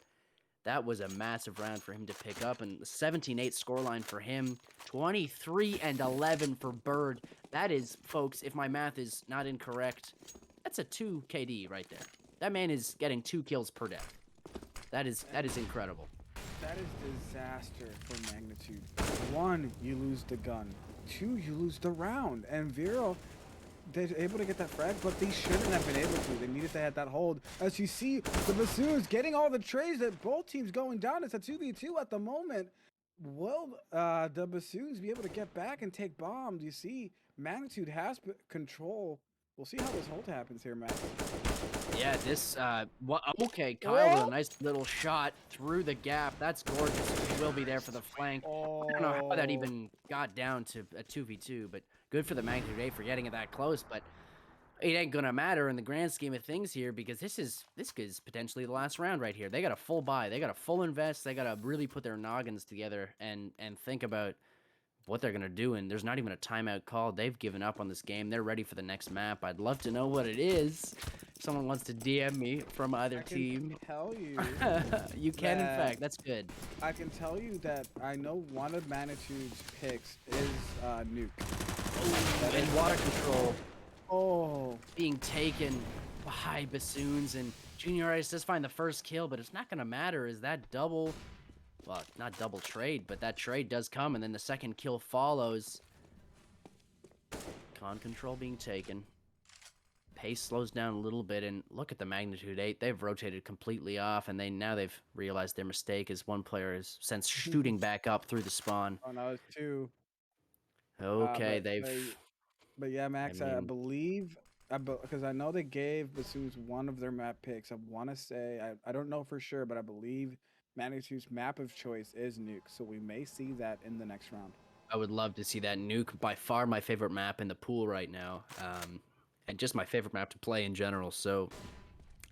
that was a massive round for him to pick up, and the 17-8 scoreline for him, 23 and 11 for Bird. That is, folks, if my math is not incorrect, that's a 2 KD right there. That man is getting 2 kills per death. That is incredible. That is disaster for Magnitude. One, you lose the gun. Two, you lose the round. And Vero, they're able to get that frag, but they shouldn't have been able to. They needed to have that hold. As you see, the Basoons getting all the trades that both teams going down. It's a 2v2 at the moment. Will the Basoons be able to get back and take bombs? You see, Magnitude has control. We'll see how this hold happens here, Max. Yeah, this, okay, Kyle with a Oh! nice little shot through the gap. That's gorgeous. He will be there for the flank. I don't know how that Oh. even got down to a 2v2, but good for the Magnitude 8 for getting it that close, but it ain't gonna matter in the grand scheme of things here because this is potentially the last round right here. They got a full buy. They got a full invest. They gotta really put their noggins together and think about what they're gonna do, and there's not even a timeout called. They've given up on this game. They're ready for the next map. I'd love to know what it is. If someone wants to DM me from either I can team. tell you You can, in that fact. That's good. I can tell you that I know one of Magnitude's picks is Nuke. Oh, and water control Oh, being taken by Basoons, and Junior Ice does find the first kill, but it's not gonna matter. Is that double? Well, not double trade, but that trade does come, and then the second kill follows. Con control being taken. Pace slows down a little bit, and look at the Magnitude 8. They've rotated completely off, and now they've realized their mistake as one player is since shooting back up through the spawn. oh no, it's two. Okay, But they've... but yeah, I Max, I mean, believe because I know they gave Bassoons one of their map picks. I want to say I don't know for sure, but I believe Magnitude's map of choice is Nuke, so we may see that in the next round. I would love to see that. Nuke, by far my favorite map in the pool right now, and just my favorite map to play in general, so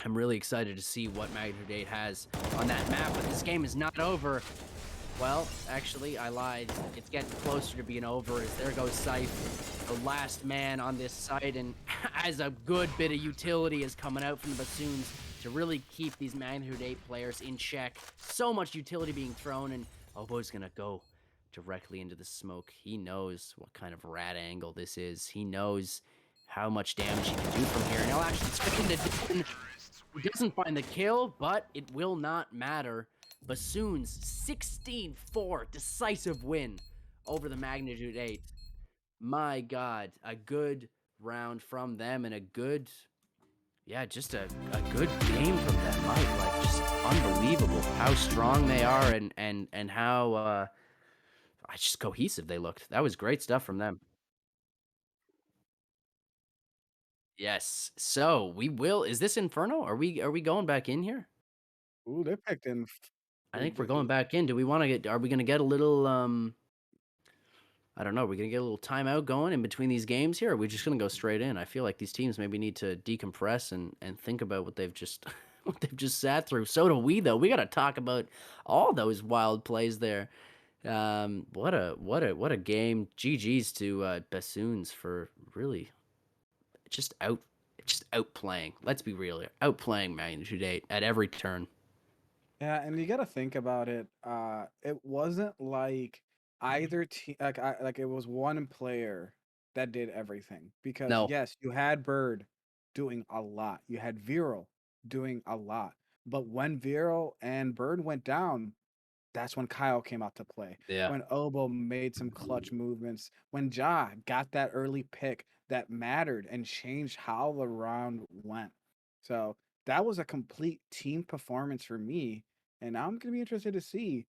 I'm really excited to see what Magnitude 8 has on that map, but this game is not over. Well, actually, I lied. It's getting closer to being over as there goes Scythe, the last man on this site, and as a good bit of utility is coming out from the Basoons to really keep these Magnitude 8 players in check. So much utility being thrown, and Obo's gonna go directly into the smoke. He knows what kind of rat angle this is. He knows how much damage he can do from here, and he'll actually stick into Den. He doesn't find the kill, but it will not matter. Basoons 16-4 decisive win over the Magnitude 8. My god, a good round from them and a good, yeah, just a good game from them. Like just unbelievable how strong they are and how just cohesive they looked. That was great stuff from them. Yes. So we will. Is this Inferno? Are we going back in here? Ooh, they picked in. I Ooh, think we're going back in. Do we want to get? Are we gonna get a little? I don't know. Are we gonna get a little timeout going in between these games here? Or are we just gonna go straight in? I feel like these teams maybe need to decompress and think about what they've just what they've just sat through. So do we, though. We got to talk about all those wild plays there. What a game. GG's to Basoons for really just out just outplaying. Let's be real here. Outplaying Magnitude 8 at every turn. Yeah, and you gotta think about it. It wasn't like either team like it was one player that did everything. Because No. yes, you had Bird doing a lot. You had Viral doing a lot. But when Viral and Bird went down, that's when Kyle came out to play. Yeah. When Obo made some clutch movements. When Ja got that early pick that mattered and changed how the round went. So that was a complete team performance for me. And I'm going to be interested to see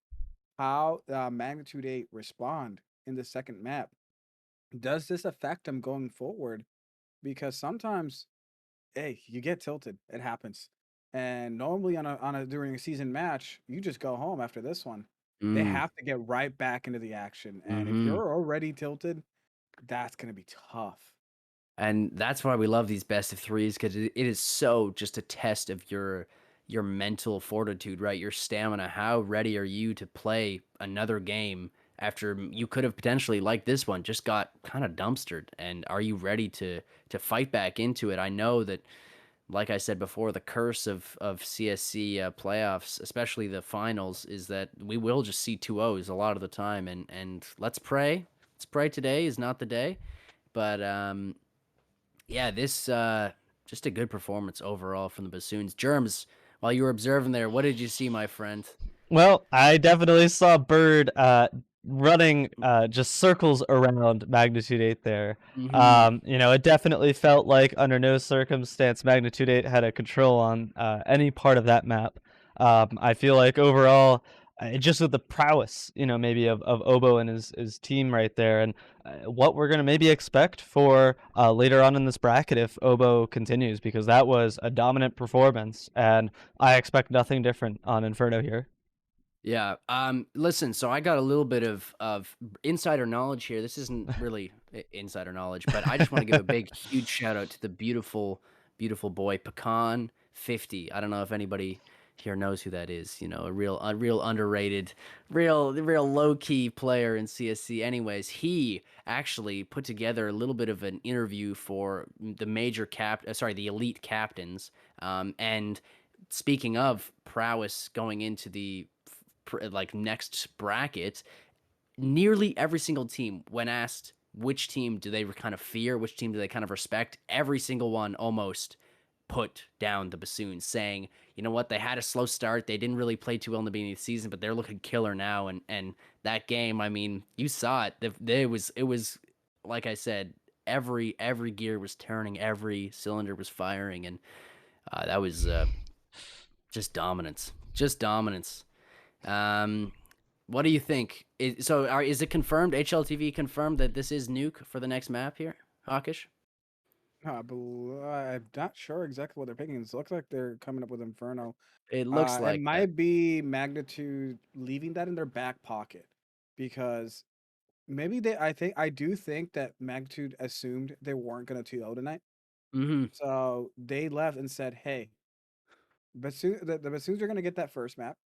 how Magnitude 8 respond in the second map. Does this affect them going forward? Because sometimes, hey, you get tilted. It happens. And normally on a during a season match, you just go home after this one. They Mm. have to get right back into the action. And if Mm-hmm. you're already tilted, that's going to be tough. And that's why we love these best of threes because it is so just a test of your mental fortitude, right? Your stamina. How ready are you to play another game after you could have potentially, like this one, just got kind of dumpstered? And are you ready to fight back into it? I know that, like I said before, the curse of CSC playoffs, especially the finals, is that we will just see 2-0s a lot of the time, and let's pray. Let's pray today is not the day, but yeah, this just a good performance overall from the Bassoons. Germs, while you were observing there, what did you see, my friend? Well, I definitely saw Bird running just circles around Magnitude 8 there. Hmm. It definitely felt like under no circumstance Magnitude 8 had a control on any part of that map. I feel like overall, just with the prowess, maybe of Obo and his team right there, and what we're going to maybe expect for later on in this bracket if Obo continues, because that was a dominant performance, and I expect nothing different on Inferno here. Yeah. Listen, so I got a little bit of insider knowledge here. This isn't really insider knowledge, but I just want to give a big, huge shout out to the beautiful, beautiful boy Pecan 50. I don't know if anybody here knows who that is. You know, a real underrated, real low key player in CSC. Anyways, he actually put together a little bit of an interview for the the elite captains. And speaking of prowess going into the like next bracket, nearly every single team, when asked which team do they kind of fear, which team do they kind of respect, every single one almost put down the Bassoons, saying, you know what, they had a slow start, they didn't really play too well in the beginning of the season, but they're looking killer now. And that game, I mean, you saw it. It was like I said, every gear was turning, every cylinder was firing, and that was just dominance, just dominance. Um, what do you think? Is it confirmed? HLTV confirmed that this is Nuke for the next map here, Hawkish? I'm not sure exactly what they're picking. It looks like they're coming up with Inferno. It looks It like that. might be Magnitude leaving that in their back pocket because maybe I do think that Magnitude assumed they weren't going to 2-0 tonight. Hmm. So they left and said, "Hey, the Bassoons are going to get that first map.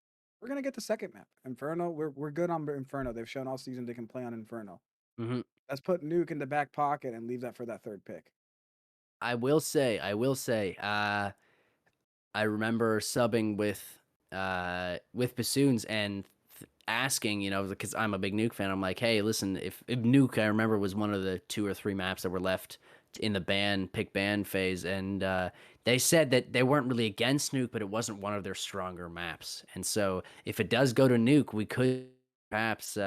We're going to get the second map. Inferno, we're good on Inferno. They've shown all season they can play on Inferno. Hmm. Let's put Nuke in the back pocket and leave that for that third pick." I will say, I remember subbing with Basoons and asking, because I'm a big Nuke fan. I'm like, hey, listen, if Nuke, I remember, was one of the 2 or 3 maps that were left in the pick ban phase, and they said that they weren't really against Nuke, but it wasn't one of their stronger maps. And so if it does go to Nuke, we could perhaps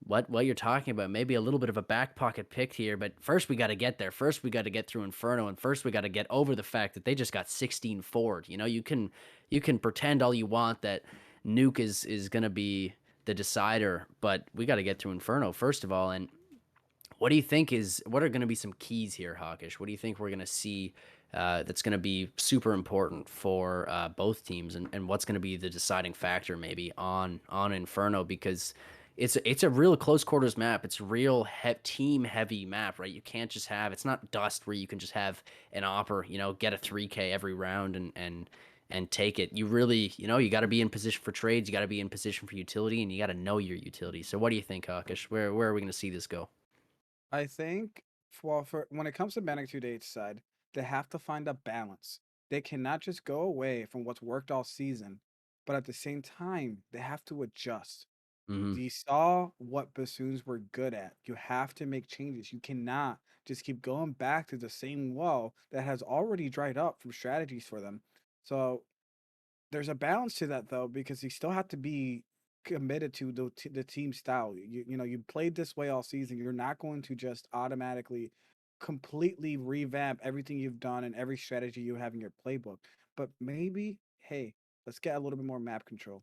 what you're talking about. Maybe a little bit of a back pocket pick here, but first we got to get there. First we got to get through Inferno, and first we got to get over the fact that they just got 16 forward. You can pretend all you want that Nuke is gonna be the decider, but we got to get through Inferno first of all. And what are going to be some keys here, Hawkish? What do you think we're going to see that's going to be super important for both teams, and what's going to be the deciding factor maybe on Inferno? Because it's a real close quarters map. It's a real team heavy map, right? You can't just have, it's not Dust where you can just have an opper, get a 3K every round and take it. You really, you got to be in position for trades. You got to be in position for utility, and you got to know your utility. So what do you think, Hawkish? Where are we going to see this go? I think for when it comes to Magnitude 8's side, they have to find a balance. They cannot just go away from what's worked all season, but at the same time, they have to adjust. Hmm. You saw what bassoons were good at. You have to make changes. You cannot just keep going back to the same well that has already dried up from strategies for them. So there's a balance to that though, because you still have to be committed to the team style. You played this way all season. You're not going to just automatically completely revamp everything you've done and every strategy you have in your playbook. But maybe, hey, let's get a little bit more map control.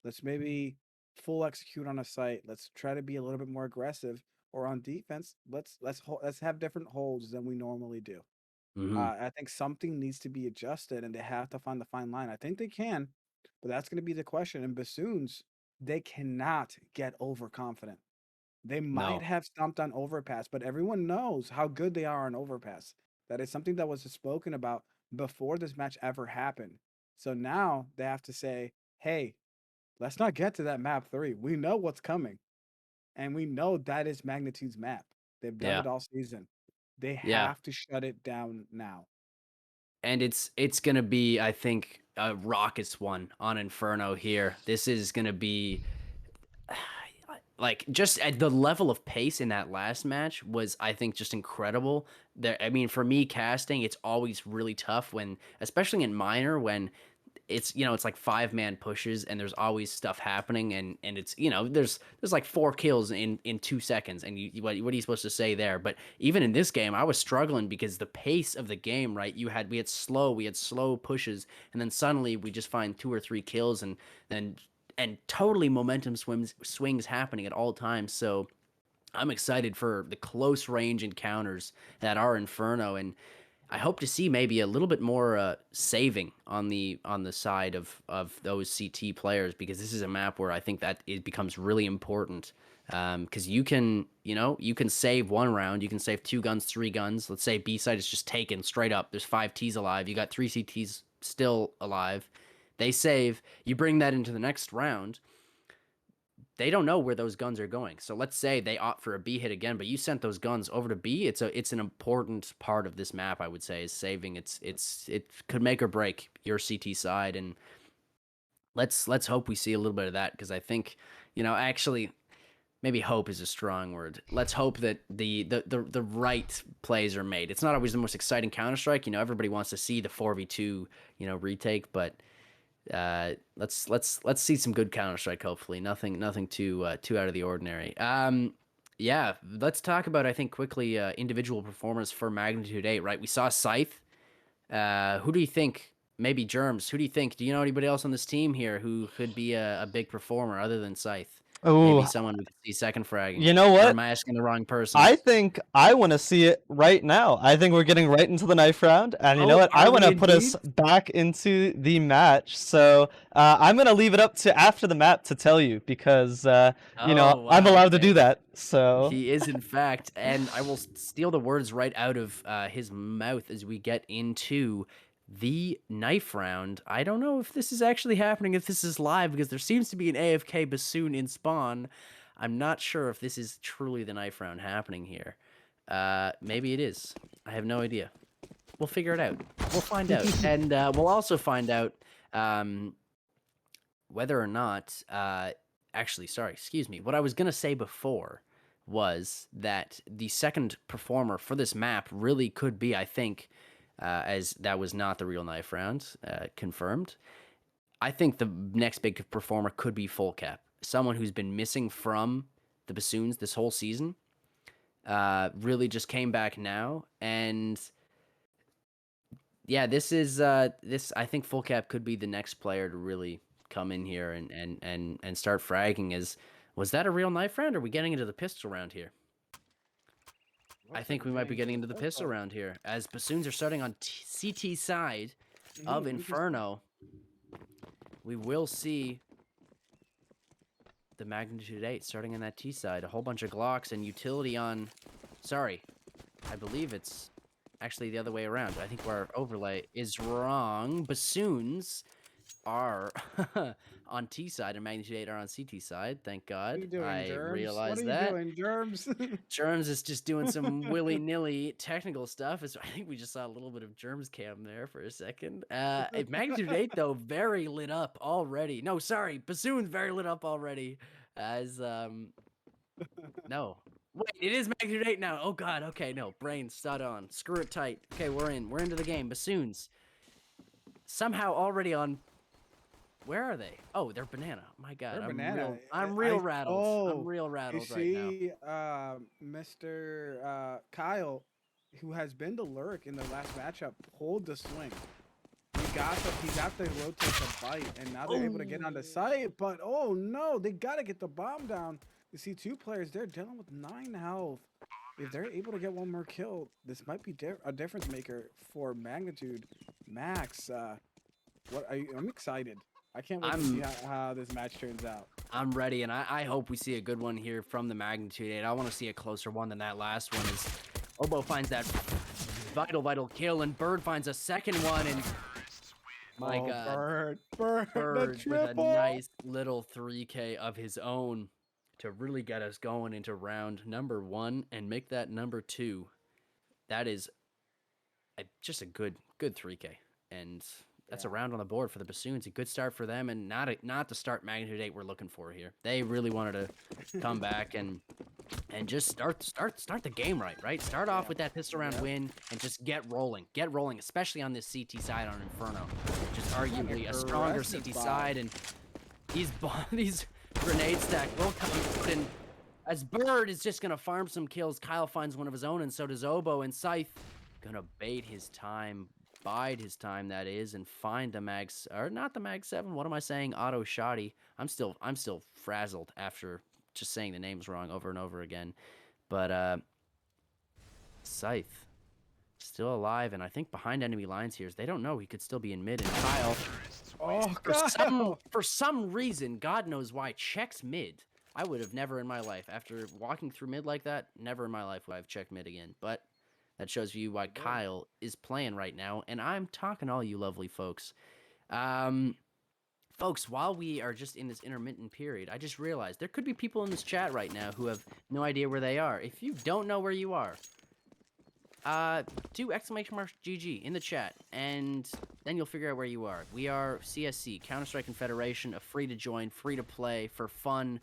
Let's maybe full execute on a site. Let's try to be a little bit more aggressive. Or on defense, let's have different holds than we normally do. Hmm. I think something needs to be adjusted, and they have to find the fine line. I think they can, but that's going to be the question. And Bassoons, they cannot get overconfident. They might No. have stomped on Overpass, but everyone knows how good they are on Overpass. That is something that was spoken about before this match ever happened. So now they have to say, hey, let's not get to that map 3. We know what's coming. And we know that is Magnitude's map. They've done Yeah. it all season. They Yeah. have to shut it down now. And it's gonna be, I think, a raucous one on Inferno here. This is gonna be like just at the level of pace in that last match was, I think, just incredible. There, I mean, for me casting, it's always really tough when, especially in minor, when it's, it's like 5-man pushes and there's always stuff happening, and it's, there's like 4 kills in 2 seconds, and what are you supposed to say there? But even in this game, I was struggling because the pace of the game, right? We had slow pushes, and then suddenly we just find 2 or 3 kills, then and totally momentum swings happening at all times. So I'm excited for the close range encounters that are Inferno, and I hope to see maybe a little bit more saving on the side of those CT players, because this is a map where I think that it becomes really important, because you can save one round, you can save 2 guns, 3 guns. Let's say B side is just taken straight up. There's 5 Ts alive. You got 3 CTs still alive. They save. You bring that into the next round, they don't know where those guns are going. So let's say they opt for a B hit again, but you sent those guns over to B. It's an important part of this map, I would say, is saving. It could make or break your CT side, and let's hope we see a little bit of that, because I think, actually, maybe hope is a strong word. Let's hope that the right plays are made. It's not always the most exciting Counter-Strike. Everybody wants to see the 4v2, retake, but let's see some good Counter Strike. Hopefully, nothing too out of the ordinary. Yeah, let's talk about, I think, quickly, individual performance for Magnitude 8. Right, we saw Scythe. Who do you think? Maybe Germs. Who do you think? Do you know anybody else on this team here who could be a big performer other than Scythe? Maybe Oh, someone we could see second fragging. you know Or what? am I asking the wrong person? I think I want to see it right now. I think we're getting right into the knife round, and you know Oh, what? I are want we to put indeed? us back into the match. So I'm gonna leave it up to after the map to tell you, because Oh, I'm wow. allowed to do Okay. that. So He is, in fact, and I will steal the words right out of his mouth as we get into the knife round. I don't know if this is actually happening, if this is live, because there seems to be an AFK Bassoon in spawn. I'm not sure if this is truly the knife round happening here. Maybe it is. I have no idea. We'll figure it out. We'll find out. And we'll also find out um, whether or not, actually, sorry, excuse me. What I was going to say before was that the second performer for this map really could be, I think, as that was not the real knife round, confirmed. I think the next big performer could be Full Cap, someone who's been missing from the Bassoons this whole season. Really just came back now, and yeah, this. I think Full Cap could be the next player to really come in here and start fragging. Was that a real knife round, or are we getting into the pistol round here? I Looks like think we're we might getting be into getting the into the pistol pistol. round here, as Bassoons are starting on CT side of Interesting. Inferno. We will see the Magnitude 8 starting on that T side. A whole bunch of Glocks and utility on. Sorry, I believe it's actually the other way around. I think our overlay is wrong. Bassoons are on T side and Magnitude 8 are on CT side. Thank What are God. you doing, I Germs? What are realized you that. doing, Germs? Germs is just doing some willy-nilly technical stuff. I think we just saw a little bit of Germs cam there for a second. Magnitude 8, though, very lit up already. No, sorry. Bassoon's very lit up already. As, no. Wait, it is Magnitude 8 now. Oh, God. Okay, no. Brain, stud on. Screw it tight. Okay, we're in. We're into the game. Bassoons. Somehow already on. Where are they? Oh, they're banana. My God, They're banana. I'm real I rattled. I'm oh, real you rattled right now. see, Mr. Kyle, who has been the lurk in the last matchup, pulled the swing. He got the rotate the bite, and now they're able to get on the Oh, site. But oh no, they gotta get the bomb down. You see, 2 players, they're dealing with 9 health. If they're able to get one more kill, this might be a difference maker for Magnitude. Max, I'm excited. I can't wait to see I'm how this match turns out. I'm ready, and I hope we see a good one here from the Magnitude 8. I want to see a closer one than that last one. As Obo finds that vital kill, and Bird finds a second one, and My Oh, God. Bird, the Bird with a triple. nice little 3K of his own to really get us going into round number 1 and make that number 2. That is just a good 3K. And that's a Yeah. round on the board for the Basoons. A good start for them, and not the start magnitude 8 we're looking for here. They really wanted to come back and just start the game right. Start off Yeah. with that pistol round Yep. win and just get rolling, especially on this CT side on Inferno, which is What an arguably a stronger aggressive CT buy. side. And these grenade stack will come in. As Bird is just gonna farm some kills, Kyle finds one of his own, and so does Obo. And Scythe gonna bait his time, bide his time, that is, and find the mags, or not the mag 7. What am I saying? Auto shoddy. I'm still frazzled after just saying the names wrong over and over again. But Scythe still alive, and I think behind enemy lines here is they don't know he could still be in mid. And Kyle, Oh, for some Kyle. for some reason, God knows why, checks mid. I would have never in my life, after walking through mid like that, never in my life would I have checked mid again. But that shows you why Kyle is playing right now, and I'm talking to all you lovely folks. Folks, while we are just in this intermittent period, I just realized there could be people in this chat right now who have no idea where they are. If you don't know where you are, do exclamation mark GG in the chat, and then you'll figure out where you are. We are CSC, Counter-Strike Confederation, a free-to-join, free-to-play, for fun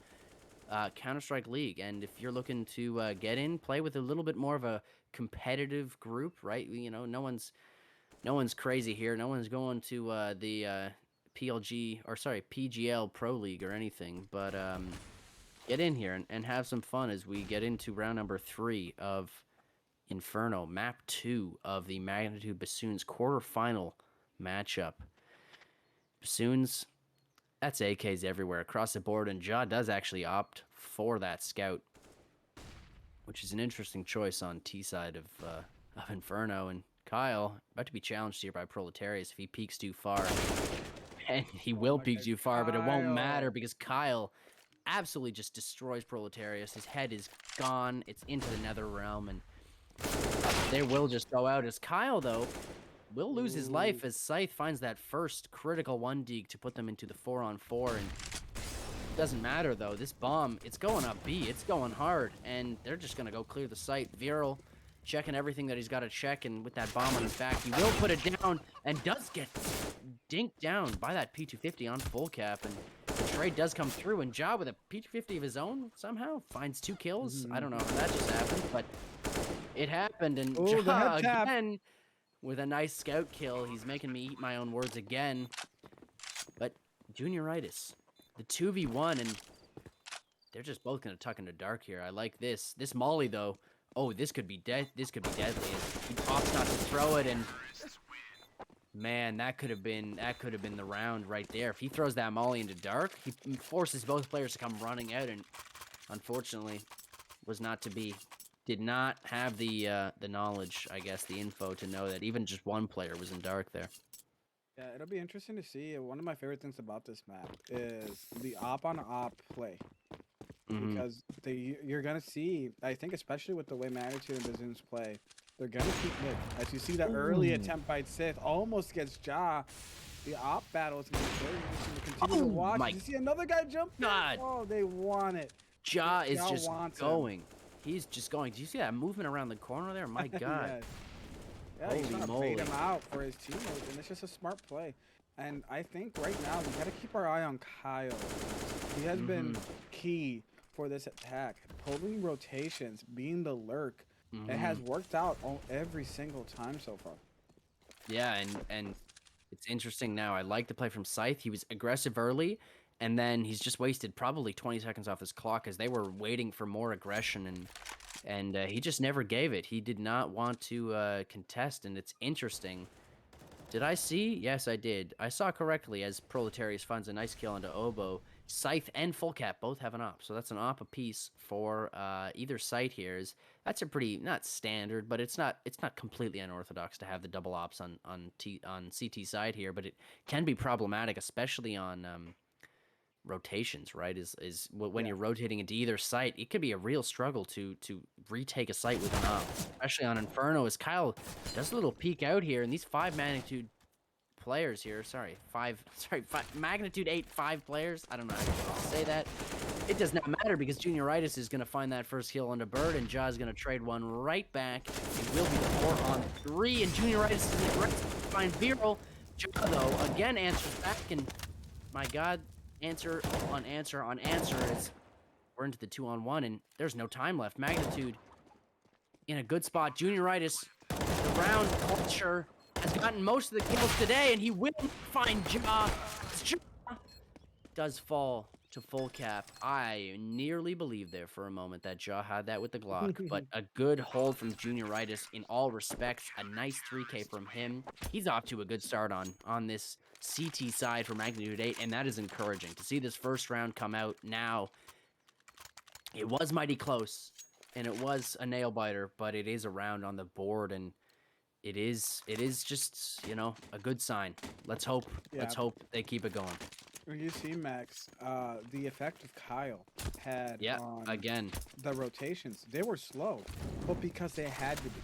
Counter-Strike League. And if you're looking to get in, play with a little bit more of a competitive group, right? You know, no one's crazy here. No one's going to the PGL Pro League or anything. But get in here and have some fun as we get into round number 3 of Inferno, map 2 of the Magnitude Basoons quarterfinal matchup. Basoons, that's AKs everywhere across the board, and Ja does actually opt for that scout, which is an interesting choice on T side of Inferno. And Kyle about to be challenged here by Proletarius if he peeks too far, and he Oh will my peek God, too far, but it won't matter Kyle. because Kyle absolutely just destroys Proletarius. His head is gone; it's into the Nether realm, and they will just go out. As Kyle, though, will lose his Ooh. life as Scythe finds that first critical 1 deke to put them into the 4-on-4. And it doesn't matter, though. This bomb, it's going up B. It's going hard, and they're just going to go clear the site. Viral checking everything that he's got to check, and with that bomb on his back, he will put it down and does get dinked down by that P250 on full cap. And the trade does come through, and Ja with a P250 of his own somehow finds 2 kills. I don't know how that just happened, but it happened. And Oh, the Ja head tap. again with a nice scout kill. He's making me eat my own words again. But Junioritis, the 2v1, and they're just both going to tuck into dark here. I like this. This Molly, though, oh, this could be dead. This could be deadly. He opts not to throw it, and man, that could have been the round right there. If he throws that Molly into dark, he forces both players to come running out, and unfortunately was not to be. Did not have the knowledge, I guess, the info to know that even just one player was in dark there. Yeah, it'll be interesting to see. One of my favorite things about this map is the op-on-op play. Because you're gonna see, I think, especially with the way Magnitude and Bazoons play, they're gonna keep mid. As you see, the early attempt by Sith almost gets Ja. The op battle is gonna be very interesting to continue to watch. My You see another guy jump in? God. Oh, they want it. Ja is Ja just wants going. He's just going. Do you see that movement around the corner there? My him. God. Yeah, he's Holy trying to moly. bait him out for his teammates, and it's just a smart play. And I think right now we gotta keep our eye on Kyle. He has been key for this attack. Pulling rotations, being the lurk. It has worked out every single time so far. Yeah, and it's interesting now. I like the play from Scythe. He was aggressive early, and then he's just wasted probably 20 seconds off his clock as they were waiting for more aggression, and he just never gave it. He did not want to contest, and it's interesting. Did I see? Yes, I did. I saw correctly as Proletarius finds a nice kill into Obo. Scythe and Full Cap both have an op, so that's an op apiece for either site here. That's a pretty, not standard, but it's not completely unorthodox to have the double ops on CT side here, but it can be problematic, especially on rotations, right? Is when you're rotating into either site, it could be a real struggle to retake a site with an op, especially on Inferno. As Kyle does a little peek out here, and these 5 Magnitude players here. Sorry, Magnitude 8, 5 players. I don't know how to say that. It does not matter because Junioritis is going to find that first kill onto Bird, and Ja is going to trade one right back. It will be the 4-on-3, and Junioritis is going to find Viral. Ja, though, again answers back, and my God, answer on answer on answer is we're into the 2-on-1, and there's no time left. Magnitude in a good spot. Junioritis, the round culture, has gotten most of the kills today, and he will find Ja. Ja does fall to full cap. I nearly believed there for a moment that Ja had that with the Glock, but a good hold from Junioritis in all respects. A nice 3K from him. He's off to a good start on this CT side for Magnitude 8, and that is encouraging. To see this first round come out now, it was mighty close, and it was a nail biter, but it is a round on the board, and it is just, you know, a good sign. Let's hope Yeah. they keep it going. You see, Max, the effect of Kyle had Yeah, on again. the rotations. They were slow, but because they had to be.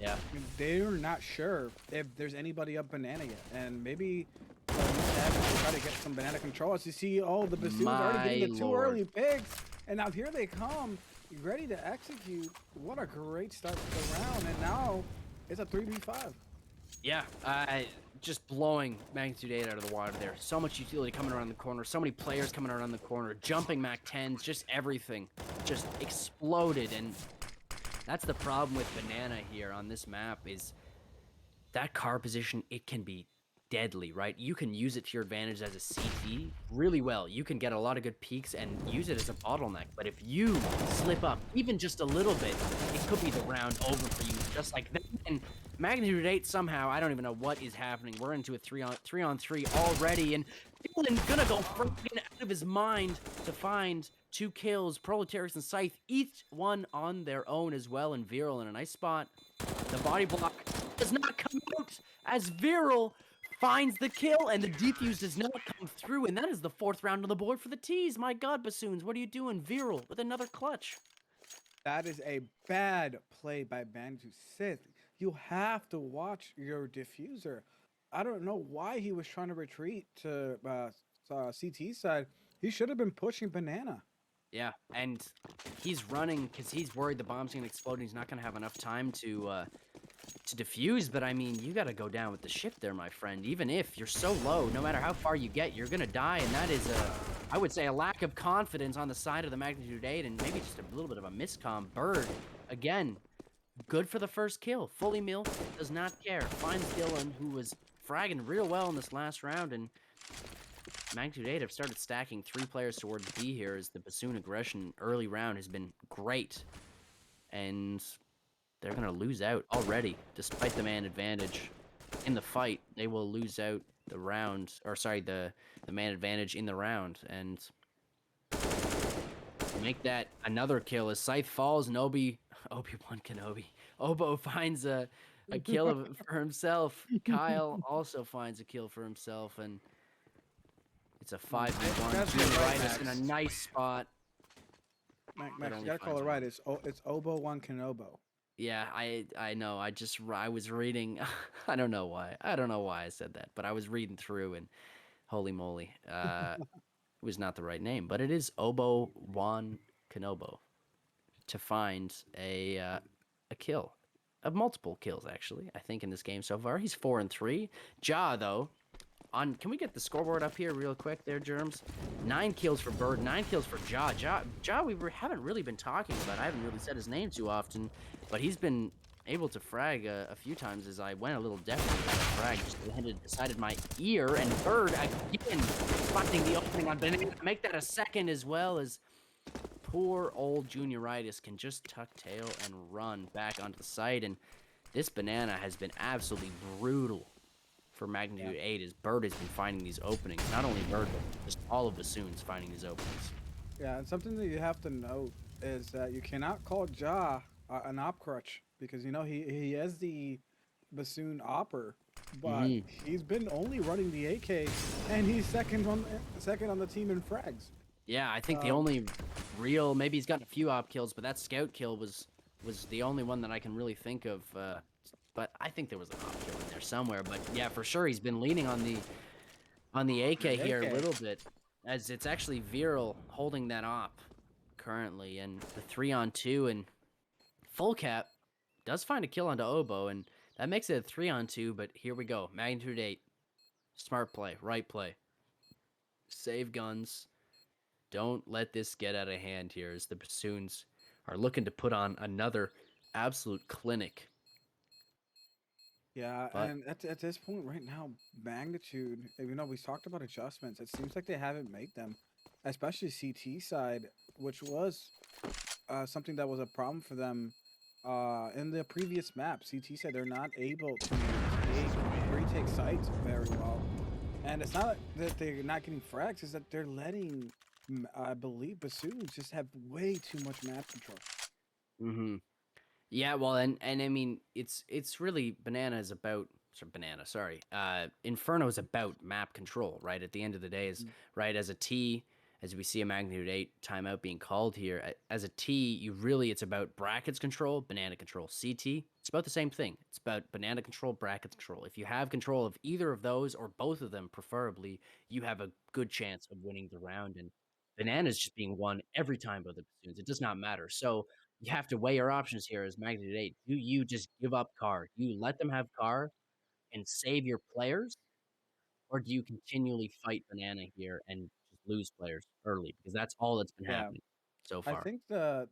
Yeah. I mean, they're not sure if there's anybody up banana yet, and maybe they try to get some banana control. As you see, oh, the Basoons already getting the two early picks, and now here they come, ready to execute. What a great start to the round, and now it's a 3v5. Yeah, just blowing Magnitude 8 out of the water there. So much utility coming around the corner, so many players coming around the corner, jumping Mac 10s, just everything just exploded. And that's the problem with Banana here on this map is that car position, it can be deadly, right? You can use it to your advantage as a CT really well. You can get a lot of good peaks and use it as a bottleneck. But if you slip up even just a little bit, it could be the round over for you just like that. And Magnitude 8 somehow, I don't even know what is happening. We're into a 3-on-3 already, and Dylan gonna go freaking out of his mind to find 2 kills. Proletarius and Scythe, each one on their own as well, and Viral in a nice spot. The body block does not come out as Viral finds the kill, and the defuse does not come through, and that is the 4th round on the board for the T's. My God, Basoons, what are you doing? Viral with another clutch. That is a bad play by Bantu Sith. You have to watch your diffuser. I don't know why he was trying to retreat to CT side. He should have been pushing Banana. Yeah, and he's running because he's worried the bomb's gonna explode and he's not gonna have enough time to defuse. But I mean, you gotta go down with the ship there, my friend. Even if you're so low, no matter how far you get, you're gonna die, and that is I would say, a lack of confidence on the side of the Magnitude 8, and maybe just a little bit of a miscomm. Bird, again, good for the first kill. Fully milk, does not care. Finds Dylan, who was fragging real well in this last round, and Magnitude 8 have started stacking 3 players towards B here as the Bassoon aggression early round has been great. And they're going to lose out already, despite the man advantage. In the fight, they will lose out the round, or sorry, the man advantage in the round. And make that another kill as Scythe falls and Obi-Wan Kenobi. Obo finds a kill for himself. Kyle also finds a kill for himself, and it's a 5v1. Junioritis in a nice spot. Max, you gotta call it right. It's Obo One Kenobo. Yeah, I know. I was reading. I don't know why. I said that, but I was reading through, and holy moly, it was not the right name. But it is Obo Wan Kenobo to find a kill, of multiple kills actually. I think in this game so far, he's 4-3. Ja though. Can we get the scoreboard up here real quick there, Germs? 9 kills for Bird, 9 kills for Ja. Ja we haven't really been talking about. I haven't really said his name too often, but he's been able to frag a few times as I went a little deaf with that frag. Just landed beside my ear, and Bird, again, finding the opening on Banana to make that a second as well as poor old Junioritis can just tuck tail and run back onto the site, and this Banana has been absolutely brutal for Magnitude 8 is Bird has been finding these openings. Not only Bird, but just all of Basoons finding these openings. Yeah, and something that you have to note is that you cannot call Ja an op crutch because, you know, he is the Bassoon opper, but he's been only running the AK, and he's second on the team in frags. Yeah, I think the only real, maybe he's gotten a few op kills, but that scout kill was the only one that I can really think of. But I think there was an op kill in there somewhere. But yeah, for sure, he's been leaning on the AK here a AK. little bit, as it's actually Viral holding that op currently, and the 3-on-2, and Full Cap does find a kill onto Oboe, and that makes it a 3-on-2. But here we go, magnitude 8, smart play, right play, save guns. Don't let this get out of hand here, as the Basoons are looking to put on another absolute clinic. Yeah, But and at this point right now, magnitude, even though we talked about adjustments, it seems like they haven't made them, especially CT side, which was something that was a problem for them in the previous map. CT said they're not able to retake sites very well. And it's not that they're not getting frags, it's that they're letting, I believe, Basoons just have way too much map control. mm-hmm. Yeah, well, and I mean, it's really Banana is about Banana. Sorry, Inferno is about map control, right? At the end of the day, is Mhm. right as a T, as we see a magnitude 8 timeout being called here. As a T, it's about brackets control, Banana control. CT, it's about the same thing. It's about Banana control, brackets control. If you have control of either of those or both of them, preferably, you have a good chance of winning the round. And Banana's just being won every time by the Bassoons. It does not matter. So you have to weigh your options here as magnitude 8. Do you just give up car? Do you let them have car and save your players? Or do you continually fight Banana here and just lose players early? Because that's all that's been Yeah, happening so I far. think the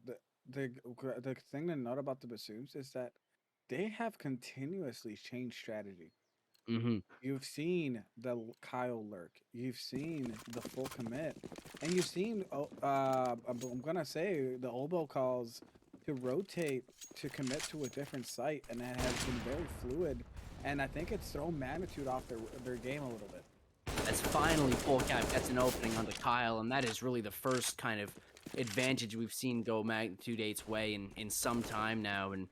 thing to note about the Bassoons is that they have continuously changed strategy. Hmm. You've seen the Kyle lurk, you've seen the full commit, and you've seen I'm gonna say the Oboe calls to rotate to commit to a different site, and that has been very fluid. And I think it's thrown magnitude off their game a little bit. As finally Full Cap gets an opening onto Kyle, and that is really the first kind of advantage we've seen go magnitude 8's way in some time now. And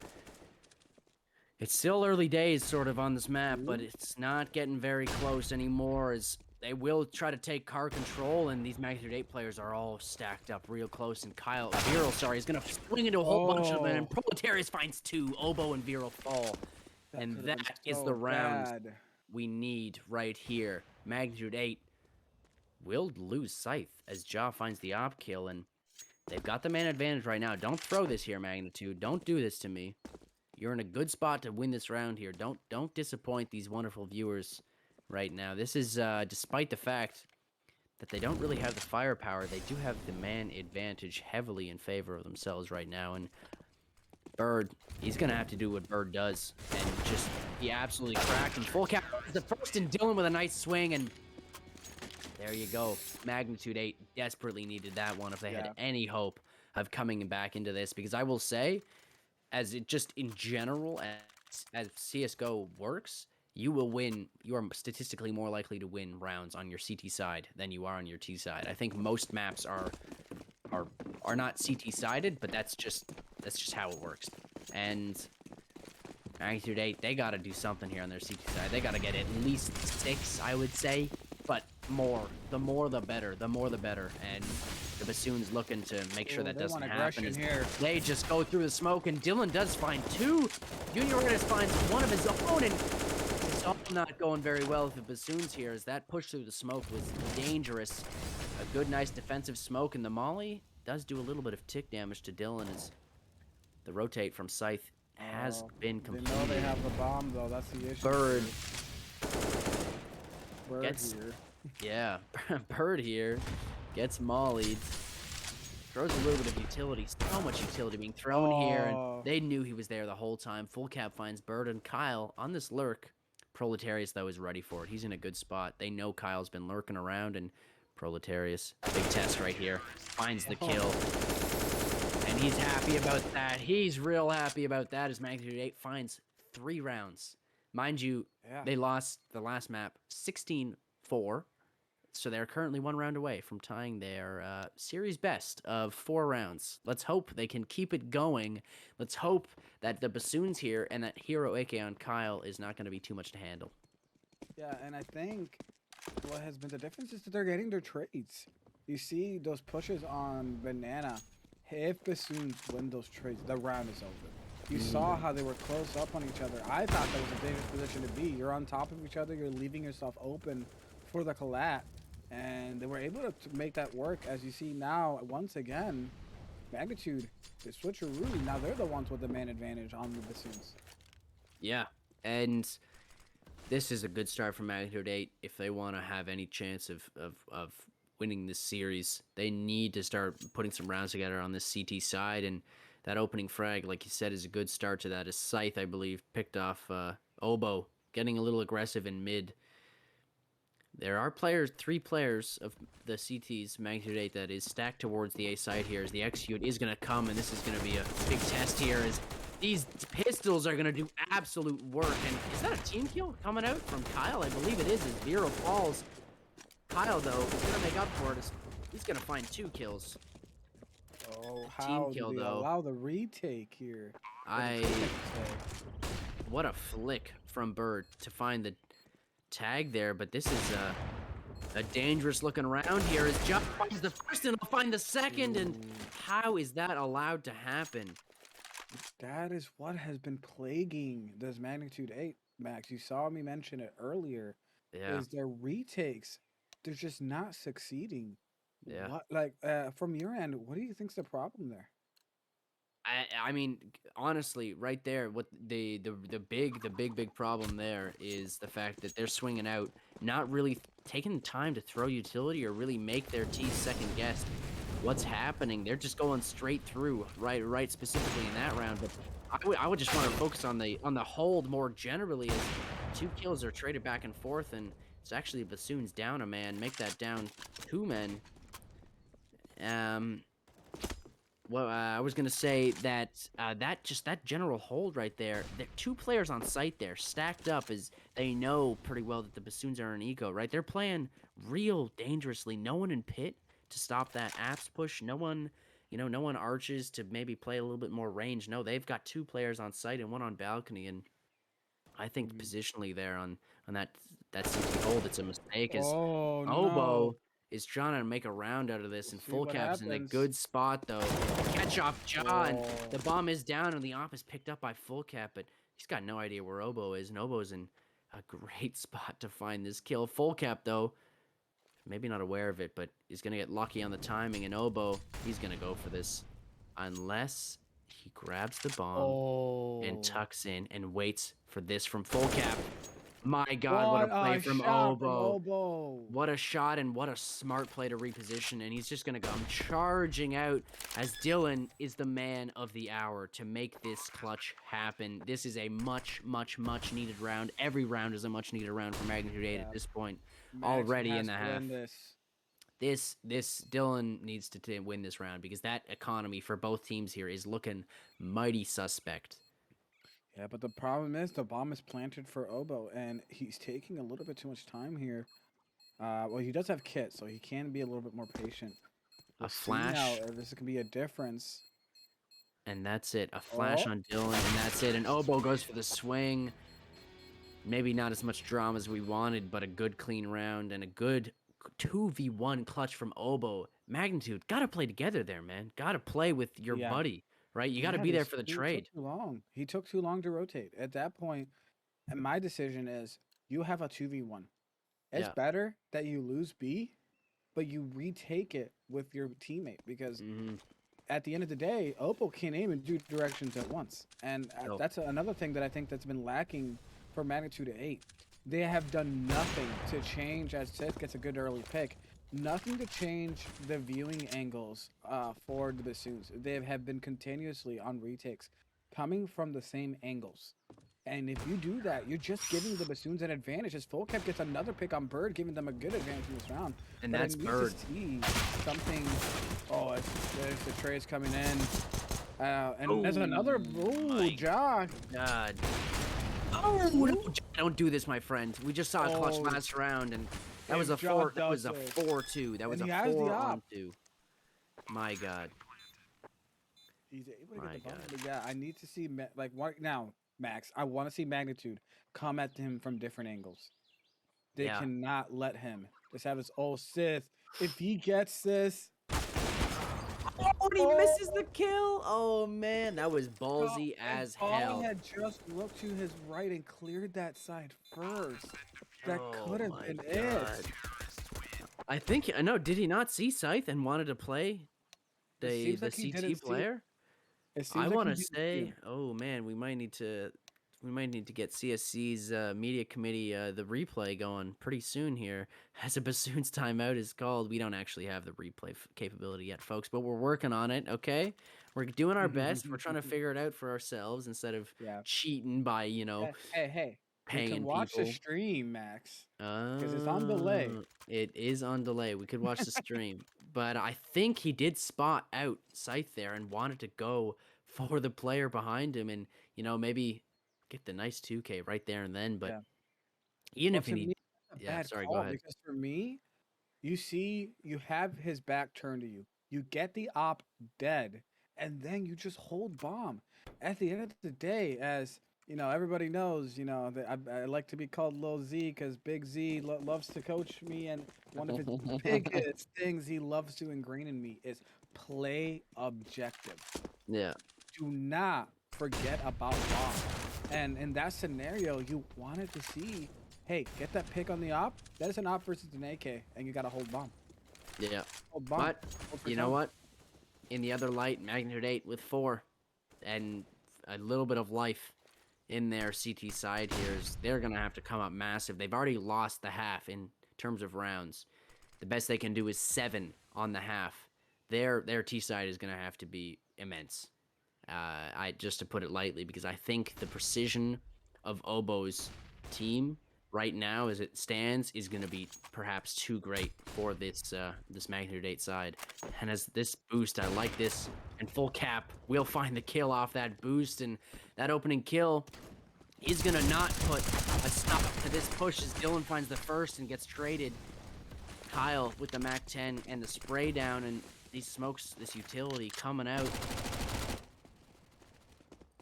it's still early days, sort of, on this map, but Two. it's not getting very close anymore, as they will try to take car control, and these Magnitude 8 players are all stacked up real close, and Viral, sorry, is going to swing into a whole bunch of them, and Oh, Proletarius finds 2, Oboe and Viral fall, that and could have been that is the so round bad. we need right here. Magnitude 8 will lose Scythe, as Ja finds the op kill, and they've got the man advantage right now. Don't throw this here, Magnitude. Don't do this to me. You're in a good spot to win this round here. Don't disappoint these wonderful viewers right now. This is despite the fact that they don't really have the firepower, they do have the man advantage heavily in favor of themselves right now. And Bird, he's gonna have to do what Bird does and just be absolutely cracked. And Full Cap is the first, and Dylan with a nice swing, and there you go. Magnitude 8 desperately needed that one if they had Yeah. any hope of coming back into this, because I will say, as it just in general, as CS:GO works, you will win. You are statistically more likely to win rounds on your CT side than you are on your T side. I think most maps are are not CT sided, but that's just how it works. And Magnitude 8, they got to do something here on their CT side. They got to get at least 6, I would say, but more. The more, the better. The more, the better. And the Bassoons looking to make sure Oh, that they doesn't want happen, aggression as here. they just go through the smoke, and Dylan does find 2. Junior Redis finds one of his own, and it's all not going very well with the Bassoons here, as that push through the smoke was dangerous. A good, nice defensive smoke, and the Molly does do a little bit of tick damage to Dylan, as the rotate from Scythe has Oh, been they know they completed. have the bomb though. That's the issue Bird here. Bird gets, here. yeah, Bird here gets mollied. Throws a little bit of utility, so much utility being thrown here, and Oh, they knew he was there the whole time. Full Cap finds Bird and Kyle on this lurk. Proletarius, though, is ready for it. He's in a good spot. They know Kyle's been lurking around, and Proletarius, big test right here, finds the kill. And he's happy about that. He's real happy about that, as Magnitude 8 finds 3 rounds. Mind you, yeah. they lost the last map 16-4. So they're currently 1 round away from tying their series best of 4 rounds. Let's hope they can keep it going. Let's hope that the Bassoons here and that Hero AK on Kyle is not going to be too much to handle. Yeah, and I think what has been the difference is that they're getting their trades. You see those pushes on Banana. If Bassoons win those trades, the round is over. You saw how they were close up on each other. I thought that was a dangerous position to be. You're on top of each other. You're leaving yourself open for the collat. And they were able to make that work. As you see now, once again, Magnitude, the switcheroo. Now they're the ones with the man advantage on the Basoons. Yeah, and this is a good start for Magnitude 8 if they want to have any chance of winning this series. They need to start putting some rounds together on this CT side, and that opening frag, like you said, is a good start to that. As Scythe, I believe, picked off Oboe, getting a little aggressive in mid. There are three players of the CT's Magnitude 8 that is stacked towards the A side here as the execute is going to come, and this is going to be a big test here as these pistols are going to do absolute work. And is that a team kill coming out from Kyle? I believe it is as Zero falls. Kyle, though, is going to make up for it as he's going to find 2 kills. Oh, Team how kill, do they though. allow the retake here? What a flick from Bird to find the tag there, but this is a dangerous looking round here as Jeff finds the first and will find the second, and how is that allowed to happen? That is what has been plaguing this Magnitude 8, Max. You saw me mention it earlier. Yeah, Is their retakes, they're just not succeeding. yeah. What, like, from your end, what do you think's the problem there? I mean, honestly, right there, what the big problem there is the fact that they're swinging out, not really taking the time to throw utility or really make their T second guess what's happening. They're just going straight through, right, specifically in that round. But I would just want to focus on the hold more generally, as 2 kills are traded back and forth, and it's actually Basoons down a man, make that down 2 men. Well, I was gonna say that that general hold right there. There 2 players on site there, stacked up, as they know pretty well that the Basoons are an eco, right? They're playing real dangerously. No one in pit to stop that apps push. No one, no one arches to maybe play a little bit more range. No, they've got 2 players on site and one on balcony, and I think Mhm. positionally there on that CT hold, it's a mistake as Oh, no. Oboe is trying to make a round out of this, We'll and see Full what Cap's in a happens. good spot though. Catch off Jaw, and the Oh. bomb is down, and the op is picked up by Full Cap, but he's got no idea where Oboe is, and Oboe's in a great spot to find this kill. Full Cap though, maybe not aware of it, but he's gonna get lucky on the timing, and Oboe, he's gonna go for this, unless he grabs the bomb and Oh. tucks in and waits for this from Full Cap. My God, what a What play a from shot from Oboe. Oboe. What a shot and what a smart play to reposition. And he's just going to come charging out as Dylan is the man of the hour to make this clutch happen. This is a much needed round. Every round is a much needed round for Magnitude 8 at Yeah, this point. Max Already in has the to win half. this. This Dylan needs to win this round because that economy for both teams here is looking mighty suspect. Yeah, but the problem is the bomb is planted for Oboe, and he's taking a little bit too much time here. Well, he does have kit, so he can be a little bit more patient. A We'll see now flash, if this can be a difference. and that's it. A flash Oh, on Dylan, and that's it. And Oboe goes for the swing. Maybe not as much drama as we wanted, but a good clean round and a good 2v1 clutch from Oboe. Magnitude, gotta play together there, man. Gotta play with your yeah. buddy, right? You gotta Yeah, be there this for the dude took trade. too long. He took too long to rotate. At that point, and my decision is you have a 2v1. It's Yeah. better that you lose B, but you retake it with your teammate because Mm-hmm. at the end of the day, Oppo can aim in 2 directions at once. And So, that's another thing that I think that's been lacking for Magnitude 8. They have done nothing to change, as Sith gets a good early pick, nothing to change the viewing angles for the Basoons. They have been continuously on retakes coming from the same angles. And if you do that, you're just giving the Basoons an advantage as Full Cap gets another pick on Bird, giving them a good advantage in this round. and But I that's need to Bird. see something. Oh, there's the trays coming in. And there's another. Oh Ooh, my Jock. God. Oh, no, don't do this, my friend. We just saw a clutch Oh, last round, and that was if a Jock 4. That does was a this. 4-2. That was And a he has the 4 on op. 2. My God. He's able to get My the bump. God. But yeah, I need to see, like, right now, Max, I want to see Magnitude come at him from different angles. They Yeah. cannot let him just have his old Sith. If he gets this. Oh, and he misses the kill. Oh man, that was No, ballsy if as Bali hell. had just looked to his right and cleared that side first, that Oh could have my been it. god. I think I know. Did he not see Scythe and wanted to play It seems the like he CT didn't see it. player? It I seems like want he to didn't see say, him. oh man, we might need to get CSC's media committee the replay going pretty soon here. As a Bassoons timeout is called, we don't actually have the replay capability yet, folks, but we're working on it. Okay, we're doing our best. We're trying to figure it out for ourselves instead of Yeah. cheating by Hey, we can paying watch the people. stream, Max, because it's on delay. It is on delay. We could watch the stream, but I think he did spot out Scythe there and wanted to go for the player behind him, and maybe get the nice 2K right there and then. But Yeah. even Well, if he to me, need, that's a yeah, bad sorry, go call ahead. because for me, you see, you have his back turned to you. You get the op dead, and then you just hold bomb. At the end of the day, as you know, everybody knows, that I like to be called Lil Z because Big Z loves to coach me, and one of his biggest things he loves to ingrain in me is play objective. Yeah, Do not forget about bomb. And in that scenario, you wanted to see, hey, get that pick on the op. That is an op versus an AK, and you gotta hold bomb. yeah. Hold bomb. But Hold for you know time. what? In the other light, Magnitude 8 with 4 and a little bit of life in their CT side here is they're going to have to come up massive. They've already lost the half in terms of rounds. The best they can do is 7 on the half. Their T side is going to have to be immense. I just to put it lightly, because I think the precision of Obo's team right now, as it stands, is going to be perhaps too great for this Magnitude 8 side. And as this boost, I like this. And full cap, we'll find the kill off that boost, and that opening kill is going to not put a stop to this push as Dylan finds the first and gets traded. Kyle with the Mac 10 and the spray down, and these smokes, this utility coming out.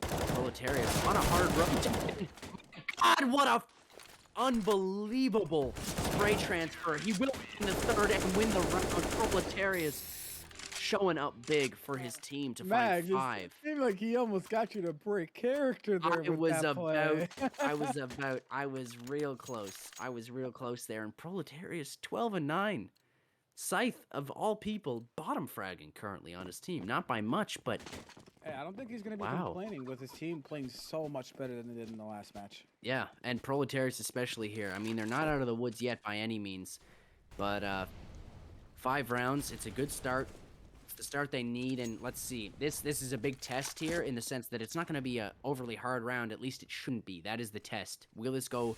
Proletarius on a hard road. God, what a unbelievable spray transfer. He will win the third and win the round. Proletarius showing up big for his team to find Mag, it 5. seemed like he almost got you to break character there I with was that about, play. I was real close. I was real close there. And Proletarius 12 and 9. Scythe, of all people, bottom fragging currently on his team. Not by much, but Hey, I don't think he's gonna be wow. complaining with his team playing so much better than they did in the last match. Yeah, and Proletarius especially here. I mean, they're not out of the woods yet by any means, but 5 rounds, it's a good start. It's the start they need, and let's see. This is a big test here in the sense that it's not going to be a overly hard round. At least it shouldn't be. That is the test. Will this go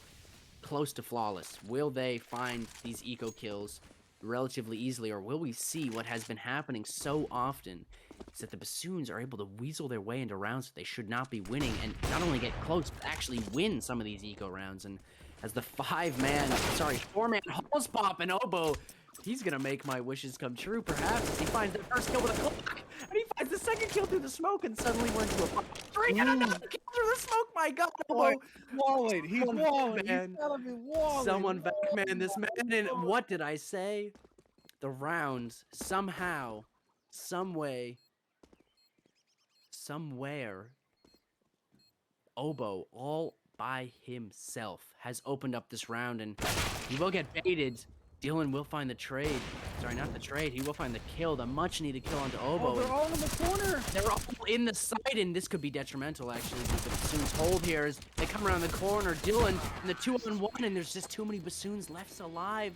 close to flawless? Will they find these eco kills relatively easily, or will we see what has been happening so often is that the Basoons are able to weasel their way into rounds that they should not be winning, and not only get close, but actually win some of these eco rounds. And as the 4-man Halls pop and Obo, he's gonna make my wishes come true, perhaps, as he finds the first kill with a clock, and he finds the second kill through the smoke, and suddenly we're into a 3 and another kill through the smoke. My God, Boy, Obo, walling. He's someone walling. He's man. gotta be walling. Someone backman Oh this man, my and God. what did I say? The rounds somehow, some way, somewhere, Obo all by himself has opened up this round, and he will get baited. Dylan will find the trade. Sorry, not the trade. He will find the kill, the much needed kill onto Oh, Obo. they're And all in the corner. they're all in the side, and this could be detrimental, actually. The Bassoons hold here as they come around the corner. Dylan in the 2-on-1, and there's just too many Bassoons left alive.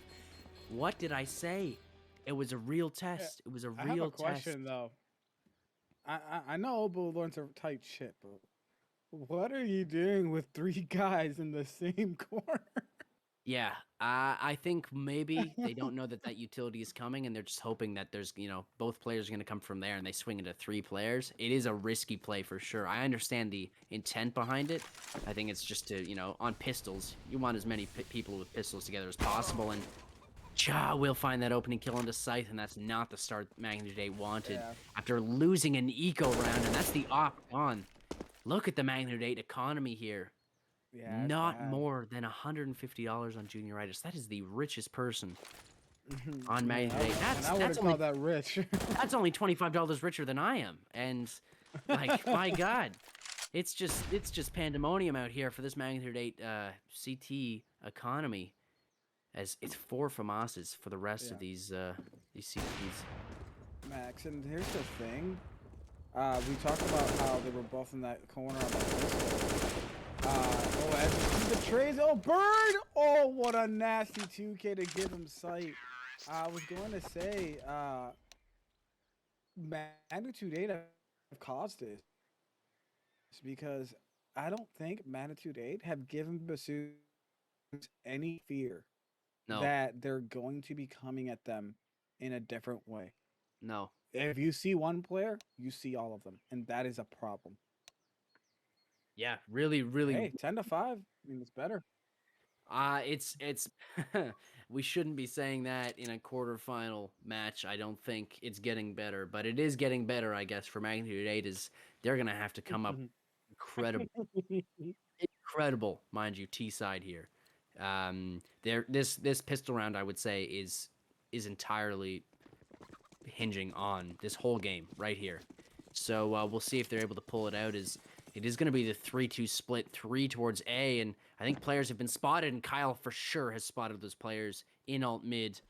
What did I say? It was a real test. It was a I have a real test. question though. I know Obo learns a tight shit, but what are you doing with 3 guys in the same corner? Yeah, I think maybe they don't know that that utility is coming, and they're just hoping that there's, both players are going to come from there, and they swing into 3 players. It is a risky play for sure. I understand the intent behind it. I think it's just to, on pistols, you want as many people with pistols together as possible, and Cha will find that opening kill into Scythe, and that's not the start Magnitude 8 wanted. Yeah. After losing an eco round, and that's the op on. Look at the Magnitude 8 economy here. Yeah, it's Not bad. more than $150 on Junioritis. That is the richest person on Man, Magnitude 8. and I would have called that rich. That's only $25 richer than I am. And like, my God, it's just pandemonium out here for this Magnitude 8 CT economy. As it's 4 FAMASs for the rest of Yeah, these CTs. Max. And here's the thing. We talked about how they were both in that corner on that list. Oh, as you see the trays. Oh, Bird! Oh, what a nasty 2K to give him sight. I was going to say, Magnitude 8 have caused this because I don't think Magnitude 8 have given Basoons any fear No, that they're going to be coming at them in a different way. no. If you see one player, you see all of them, and that is a problem. Yeah, really, really. Hey, 10-5. I mean, it's better. It's we shouldn't be saying that in a quarterfinal match. I don't think it's getting better, but it is getting better, I guess, for Magnitude 8 is they're gonna have to come up incredible, incredible, mind you, T side here. There this pistol round I would say is entirely hinging on this whole game right here. So we'll see if they're able to pull it out. It is going to be the 3-2 split, 3 towards A, and I think players have been spotted, and Kyle for sure has spotted those players in alt mid.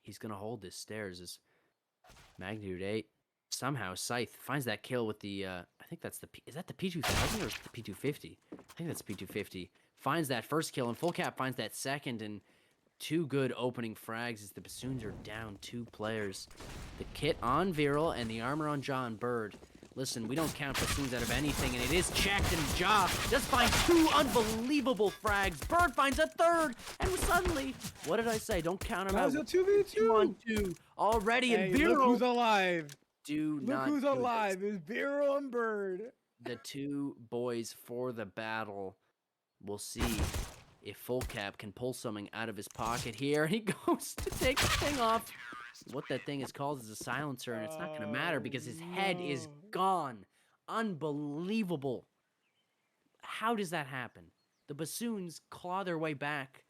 He's going to hold this stairs as Magnitude 8. Somehow Scythe finds that kill with the, I think that's the, is that the P2000 or is it the P250? I think that's P250. Finds that first kill, and Full Cap finds that second, and two good opening frags as the Basoons are down 2 players. The kit on Viral and the armor on John Bird. Listen, we don't count Basoons out of anything, and it is checked, and Ja does find 2 unbelievable frags. Bird finds a third, and suddenly, what did I say? Don't count him That out. was a 2v2. 1-2 already, Hey, and look who's Viral. alive. Do Look not who's do this. alive. It's Vero and Bird. The 2 boys for the battle. We'll see if Full Cap can pull something out of his pocket here. He goes to take the thing off. What that thing is called is a silencer, and it's not going to matter because his head is No. gone. Unbelievable. How does that happen? The Basoons claw their way back,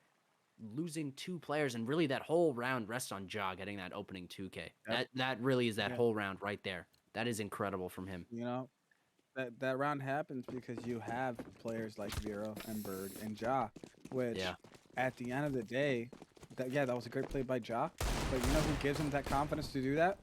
losing 2 players, and really that whole round rests on Ja getting that opening 2K. Yep. That really is that Yeah. whole round right there. That is incredible from him. You know, that round happens because you have players like Vero and Bird and Ja, which Yeah. at the end of the day, that was a great play by Ja. But you know who gives him that confidence to do that?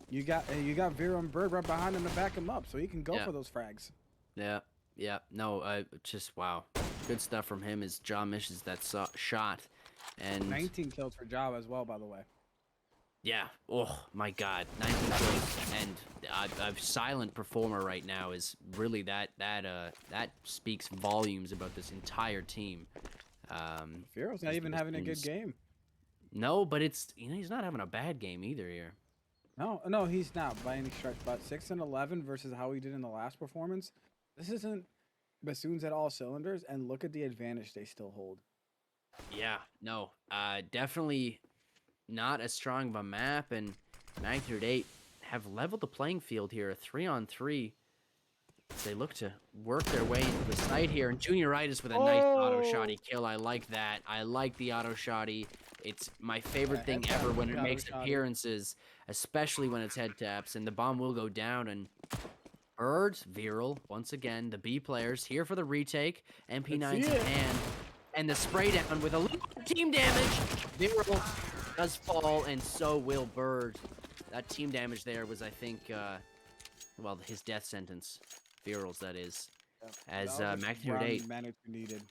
You got Vero and Bird right behind him to back him up, so he can go Yeah. for those frags. Yeah, yeah. No, just wow. Good stuff from him as Ja misses that shot. And 19 kills for Ja as well, by the way. yeah, oh my God, 19 kills, and a silent performer right now is really that speaks volumes about this entire team. Vero's not even having a good game. No, but it's he's not having a bad game either here. No, he's not by any stretch. But 6-11 versus how he did in the last performance. This isn't Bassoons at all cylinders, and look at the advantage they still hold. Yeah, no, definitely not as strong of a map, and Magnitude 8 have leveled the playing field here, a 3-on-3. They look to work their way into the site here, and Junioritis with a nice auto shotty kill. I like that. I like the auto shotty. It's my favorite thing ever when it makes appearances, especially when it's head taps, and the bomb will go down, and Bird, Viral, once again, the B players here for the retake, MP9's in hand, and the spray down with a little team damage. Viral does fall, and so will Bird. That team damage there was, I think, well, his death sentence. Viral's, that is. As Magnitude 8. Magnitude needed.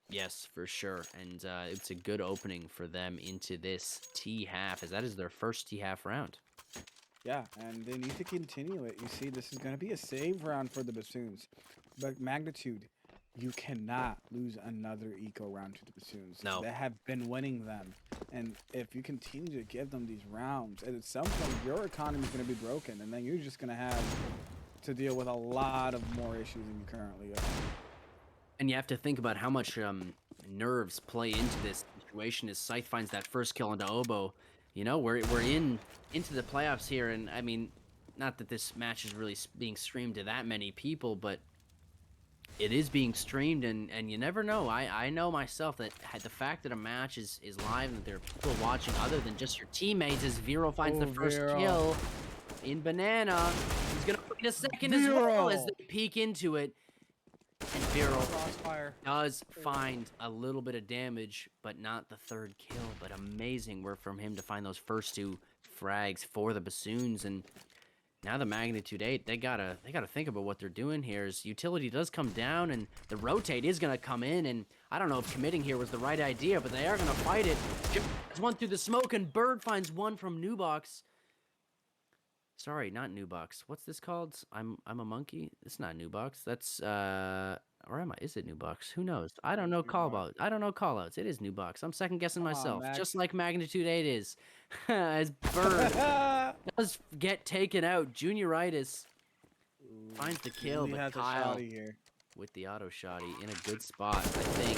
Yes, for sure. And it's a good opening for them into this T half, as that is their first T half round. Yeah, and they need to continue it. You see, this is going to be a save round for the Bassoons. But Magnitude, you cannot lose another eco round to the Bassoons. No. They have been winning them. And if you continue to give them these rounds, at some point your economy is going to be broken, and then you're just going to have to deal with a lot of more issues than you currently are. And you have to think about how much nerves play into this situation as Scythe finds that first kill into Oboe. You know, we're into the playoffs here, and I mean, not that this match is really being streamed to that many people, but It is being streamed, and you never know. I know myself that the fact that a match is live and that there are people watching other than just your teammates, as Vero finds the Oh, first Vero. kill in Banana. He's gonna wait a second as well as Vero. they peek into it, and Vero Crossfire. does find a little bit of damage, but not the third kill. But amazing work from him to find those first 2 frags for the Basoons, and now the magnitude 8, they gotta think about what they're doing here. As utility does come down, and the rotate is gonna come in, and I don't know if committing here was the right idea, but they are gonna fight it. Just one through the smoke, and Bird finds one from Nubox. Sorry, not Nubox. What's this called? I'm a monkey. It's not Nubox. That's or am I? Is it Nubox? Who knows? I don't know I don't know callouts. It is Nubox. I'm second guessing Come on, myself, just Max. like magnitude 8 is. As Bird does get taken out. Junioritis finds the kill, He but has a Kyle shotty here. with the auto shotty in a good spot, I think.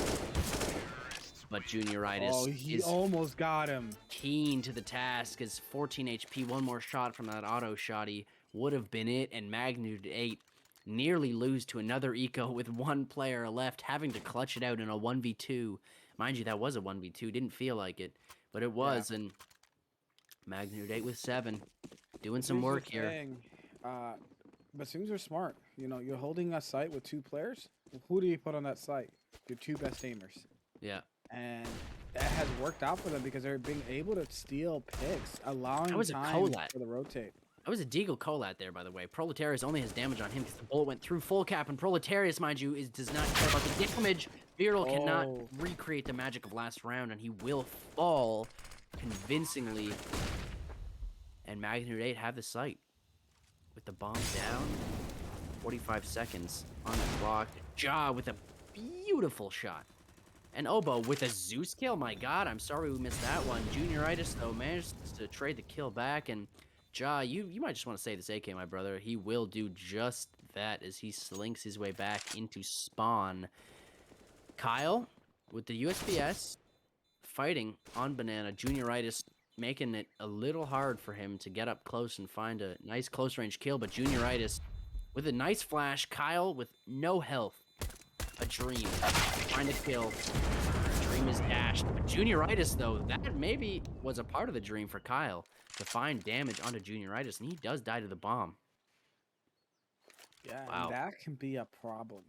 But Junioritis Oh, he is almost got him. keen to the task as 14 HP, one more shot from that auto shotty would have been it, and magnitude 8 nearly lose to another eco with 1 player left, having to clutch it out in a 1v2. Mind you, that was a 1v2, didn't feel like it, but it Yeah. was, and magnitude 8 with 7. Doing But some here's the work here. thing. Basoons are smart. You know, you're holding a site with 2 players. Who do you put on that site? Your 2 best aimers. Yeah. And that has worked out for them because they're being able to steal picks, allowing That was a time Colat. for the rotate. That was a Deagle Colat there, by the way. Proletarius only has damage on him because the bullet went through full cap, and Proletarius, mind you, does not care about the damage. Viral cannot recreate the magic of last round, and he will fall convincingly. And Magnitude 8 have the site. With the bomb down, 45 seconds on the clock. Ja with a beautiful shot. And Oboe with a Zeus kill. My God, I'm sorry we missed that one. Junioritis, though, managed to trade the kill back. And Ja, you might just want to say this AK, my brother. He will do just that as he slinks his way back into spawn. Kyle with the USPS fighting on Banana. Junioritis making it a little hard for him to get up close and find a nice close range kill. But Junioritis with a nice flash. Kyle with no health. A dream. Trying to kill. Dream is dashed. But Junioritis, though, that maybe was a part of the dream for Kyle to find damage onto Junioritis, and he does die to the bomb. Yeah, Wow. and that can be a problem.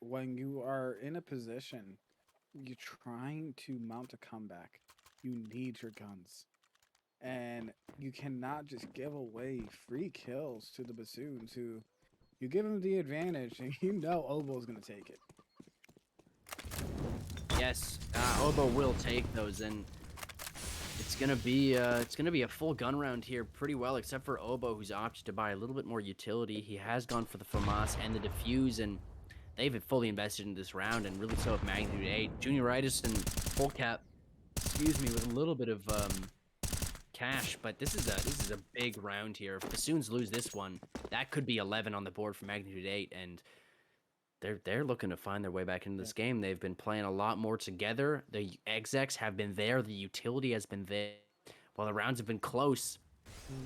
When you are in a position, you're trying to mount a comeback, you need your guns. And you cannot just give away free kills to the Basoons who you give them the advantage and you know Obo's going to take it. Yes, Obo will take those, and it's gonna be a full gun round here, pretty well, except for Obo, who's opted to buy a little bit more utility. He has gone for the FAMAS and the defuse, and they've fully invested in this round, and really so have Magnitude 8. Junioritis and full cap, excuse me, with a little bit of cash, but this is a big round here. If Basoons lose this one, that could be 11 on the board for Magnitude 8, and they're looking to find their way back into this game. They've been playing a lot more together. The execs have been there. The utility has been there. While the rounds have been close,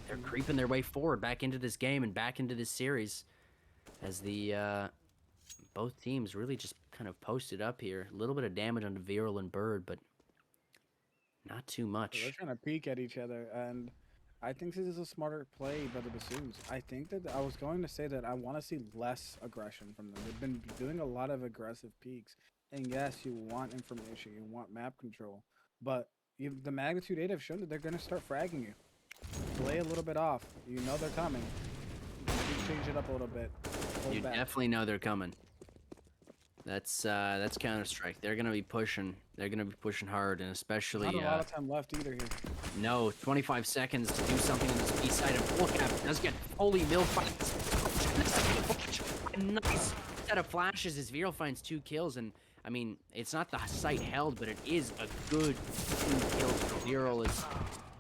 they're creeping their way forward back into this game and back into this series as the both teams really just kind of posted up here. A little bit of damage onto Viral and Bird, but not too They're much. trying to peek at each other, and I think this is a smarter play by the Basoons. I think that I was going to say that I want to see less aggression from them. They've been doing a lot of aggressive peaks, and yes, you want information, you want map control, but the Magnitude 8 have shown that they're going to start fragging you. Play a little bit off. You know they're coming. You change it up a little bit. You definitely know they're coming. That's Counter-Strike. They're gonna be pushing. They're gonna be pushing hard, and especially Not a lot of time left either here. no 25 seconds to do something on this B side, and full cap does get fully milled by a nice set of flashes as Viral finds 2 kills, and I mean it's not the site held, but it is a good 2 kills for Viral as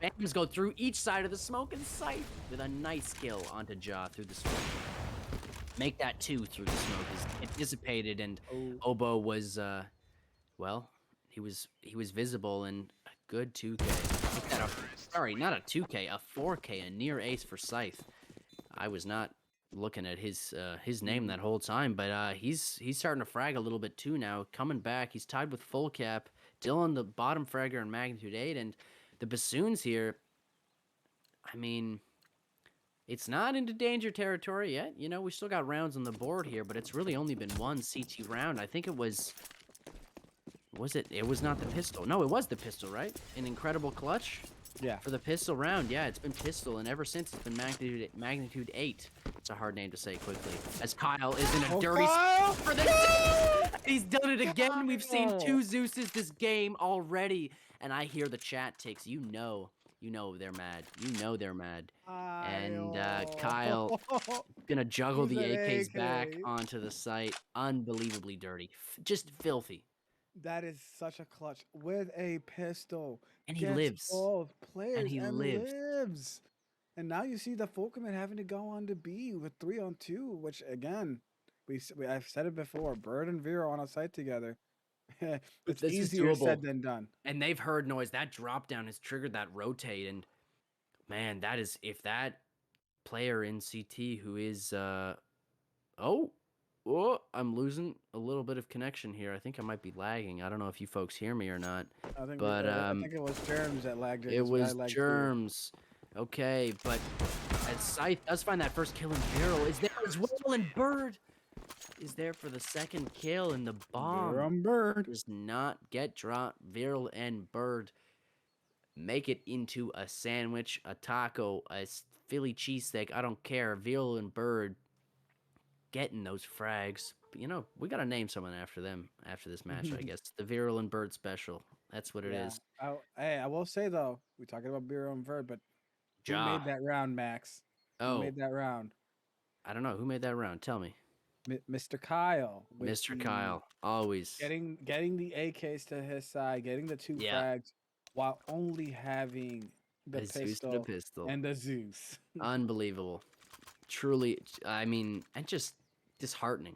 Bams go through each side of the smoke and sight with a nice kill onto Ja through the smoke. Make that 2 through the smoke is anticipated, and Obo was well, he was visible in a good 2K. Make that sorry, not a 2K, a 4K, a near ace for Scythe. I was not looking at his name Mhm. that whole time, but he's starting to frag a little bit too now. Coming back, he's tied with full cap. Dylan, the bottom fragger in magnitude 8, and the Basoons here. I mean, it's not into danger territory yet. You know, we still got rounds on the board here, but it's really only been one CT round. I think it was. Was it? It was not the pistol. No, it was the pistol, right? An incredible clutch Yeah. for the pistol round. Yeah, it's been pistol, and ever since it's been magnitude 8. It's a hard name to say quickly. As Kyle is in a Oh, dirty Kyle! spot for the Zeus. He's done it again. We've seen Kyle! 2 Zeuses this game already, and I hear the chat takes. You know they're mad. You know they're mad. And Kyle. Kyle gonna juggle He's the an AKs back AK. onto the site. Unbelievably dirty. Just filthy. That is such a clutch with a pistol. And he Gets lives. both And players he and lives. lives. And now you see the full commit having to go on to B with 3-on-2, which again, I've said it before. Bird and Vera on a site together. It's This is easier doable. said than done. And they've heard noise. That drop down has triggered that rotate. And man, that is if that player in CT who is oh, I'm losing a little bit of connection here. I think I might be lagging. I don't know if you folks hear me or not. But I think it was Germs that lagged here it because I was lagged too. Germs. Okay, but as Scythe does find that first kill in Barrel, is there as well, and Bird is there for the second kill, and the Vera bomb on Bird. does not get dropped. Viral and Bird make it into a sandwich, a taco, a Philly cheesesteak. I don't care. Viral and Bird getting those frags. You know, we got to name someone after them after this match, I guess. The Viral and Bird special. That's what it Yeah. is. Hey, I will say though, we talking about Vera on Bird, but who Ja. made that round, Max? Who Oh, made that round? I don't know. Who made that round? Tell me. Mr. Kyle with Mr. the Kyle. Always. getting the AKs to his side, getting the 2 Yeah. frags while only having the A Zeus and a pistol pistol. and the Zeus. Unbelievable. Truly, I mean, and just disheartening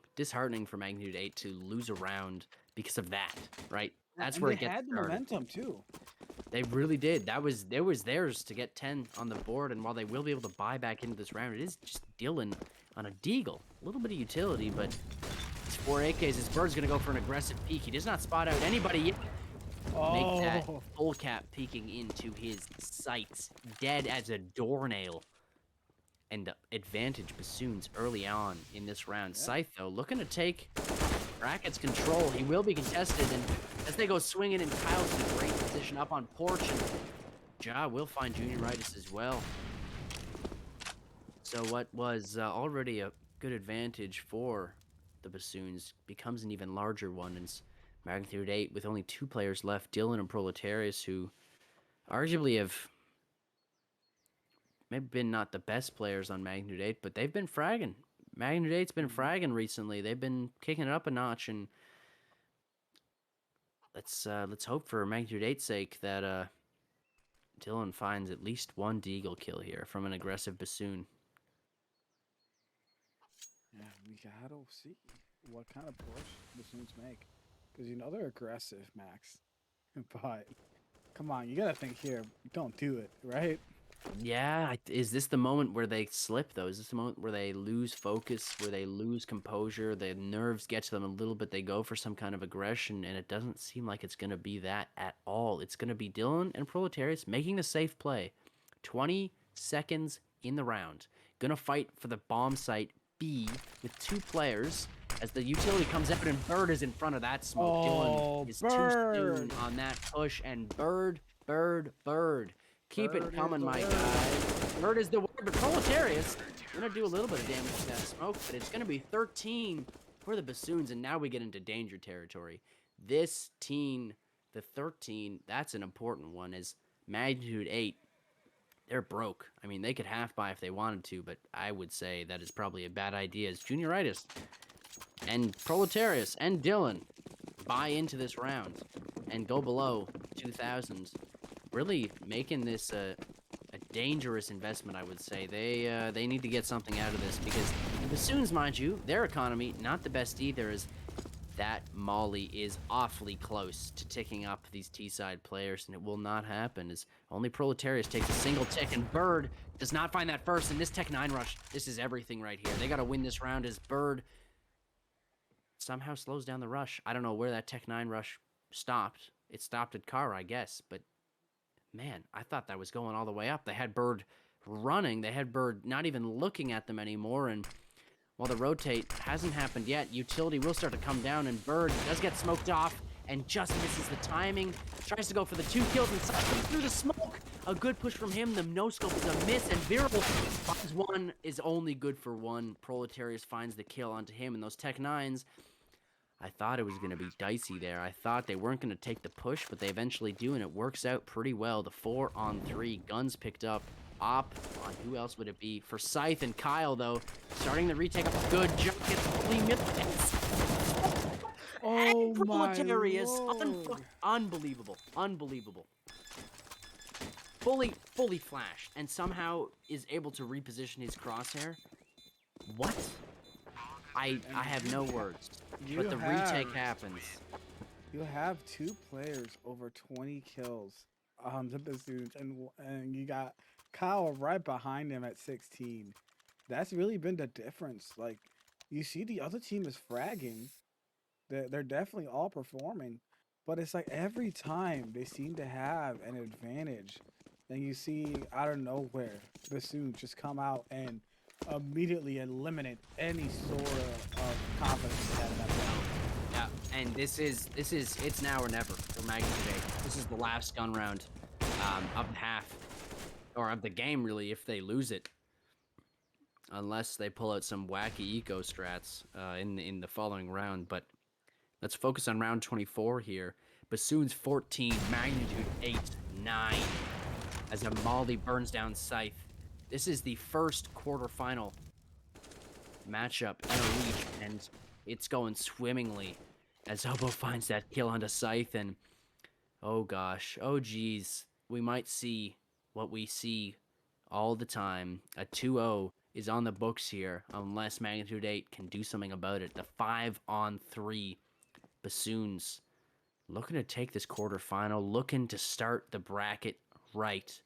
for Magnitude 8 to lose a round because of that, right? That's And where they it gets had the started. momentum too. They really did. It was theirs to get 10 on the board, and while they will be able to buy back into this round, it is just Dylan on a deagle. A little bit of utility, but it's 4 AKs. His Bird's gonna go for an aggressive peek. He does not spot out anybody yet. Make that Oh, full cap peeking into his sights, dead as a doornail. And the advantage Basoons early on in this round. yeah. Scythe, though, looking to take Bracket's control. He will be contested, and as they go swinging, and Kyle's in a great position up on porch, and Ja will find Junioritis as well. So what was already a good advantage for the Basoons becomes an even larger one, and it's Magnitude 8 with only 2 players left, Dylan and Proletarius, who arguably have maybe been not the best players on Magnitude 8, but they've been fragging. Magnitude 8's been fragging recently. They've been kicking it up a notch, and let's hope for Magnitude 8's sake that Dylan finds at least one deagle kill here from an aggressive Basoon. Yeah, we gotta see what kind of push the Suns make. Because you know they're aggressive, Max. But come on, you gotta think here. Don't do it, right? Yeah, is this the moment where they slip, though? Is this the moment where they lose focus, where they lose composure, the nerves get to them a little bit, they go for some kind of aggression, and it doesn't seem like it's going to be that at all. It's going to be Dylan and Proletarius making the safe play. 20 seconds in the round. Gonna fight for the bomb site B with 2 players. As the utility comes out and Bird is in front of that smoke. Oh, Dylan is Bird! too soon on that push, and Bird. Keep Bird it is coming, the my word. guy. Bird is the word, but Proletarius gonna do a little bit of damage to that smoke, but it's gonna be 13 for the Basoons, and now we get into danger territory. This team, the 13, that's an important one, is Magnitude 8. They're broke. I mean, they could half buy if they wanted to, but I would say that is probably a bad idea. As Junioritis and Proletarius and Dylan buy into this round and go below 2,000, really making this a dangerous investment, I would say. They need to get something out of this because the Basoons, mind you, their economy not the best either. Is That Molly is awfully close to ticking up these T-side players, and it will not happen as only Proletarius takes a single tick, and Bird does not find that first. And this Tech 9 rush, this is everything right here. They got to win this round as Bird somehow slows down the rush. I don't know where that Tech 9 rush stopped. It stopped at Kara, I guess, but man, I thought that was going all the way up. They had Bird running. They had Bird not even looking at them anymore, and while the rotate hasn't happened yet, utility will start to come down, and Bird does get smoked off and just misses the timing. Tries to go for the 2 kills and cycling through the smoke. A good push from him. The no-scope is a miss, and Viral finds one, is only good for 1. Proletarius finds the kill onto him, and those Tech 9s, I thought it was going to be dicey there. I thought they weren't going to take the push, but they eventually do, and it works out pretty well. The 4-on-3 guns picked up. Op on who else would it be? For Scythe and Kyle, though, starting the retake up a good jump, gets fully militants. Oh And my Proletarius, lord! unbelievable, unbelievable. Fully flashed, and somehow is able to reposition his crosshair. What? I have no words. But the retake happens. You have 2 players over 20 kills on the Basoons, and you got Kyle right behind him at 16. That's really been the difference. Like, you see the other team is fragging. They're definitely all performing, but it's like every time they seem to have an advantage, then you see out of nowhere Bassoons just come out and immediately eliminate any sort of confidence they had in that play. Yeah, and this is it's now or never for Magnitude 8. This is the last gun round of half, or of the game really, if they lose it, unless they pull out some wacky eco strats in the following round. But let's focus on round 24 here. Bassoons 14, Magnitude 8, 9. As a Molly burns down Scythe. This is the first quarterfinal matchup in a reach, and it's going swimmingly as Obo finds that kill onto Scythe, and oh gosh, oh geez, we might see what we see all the time. A 2-0 is on the books here unless Magnitude 8 can do something about it. The 5-on-3 Bassoons looking to take this quarterfinal, looking to start the bracket right.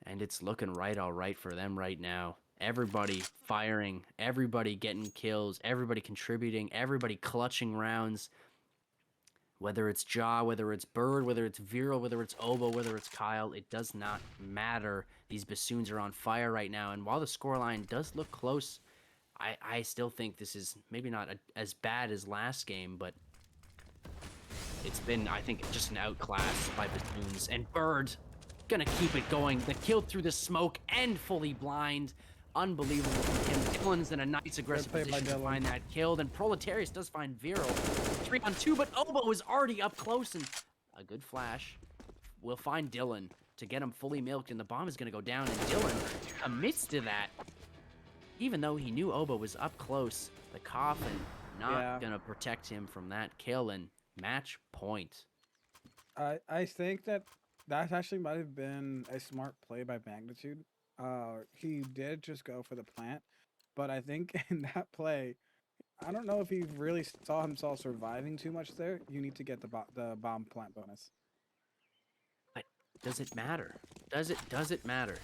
And it's looking right all right for them right now. Everybody firing, everybody getting kills, everybody contributing, everybody clutching rounds. Whether it's Jaw, whether it's Bird, whether it's Viral, whether it's Obo, whether it's Kyle, it does not matter. These Bassoons are on fire right now. And while the scoreline does look close, I still think this is maybe not as bad as last game, but it's been, I think, just an outclass by Bassoons. And Bird gonna keep it going. The kill through the smoke and fully blind. Unbelievable from him. Dylan's in a nice aggressive position to find that kill. And Proletarius does find Viral. 3-on-2, but Obo is already up close, and a good flash will find Dylan to get him fully milked, and the bomb is gonna go down, and Dylan commits to that. Even though he knew Obo was up close, the coffin not gonna protect him from that kill, and match point. I think that actually might have been a smart play by Magnitude. He did just go for the plant, but I think in that play, I don't know if he really saw himself surviving too much there. You need to get the bomb plant bonus. But does it matter? Does it matter?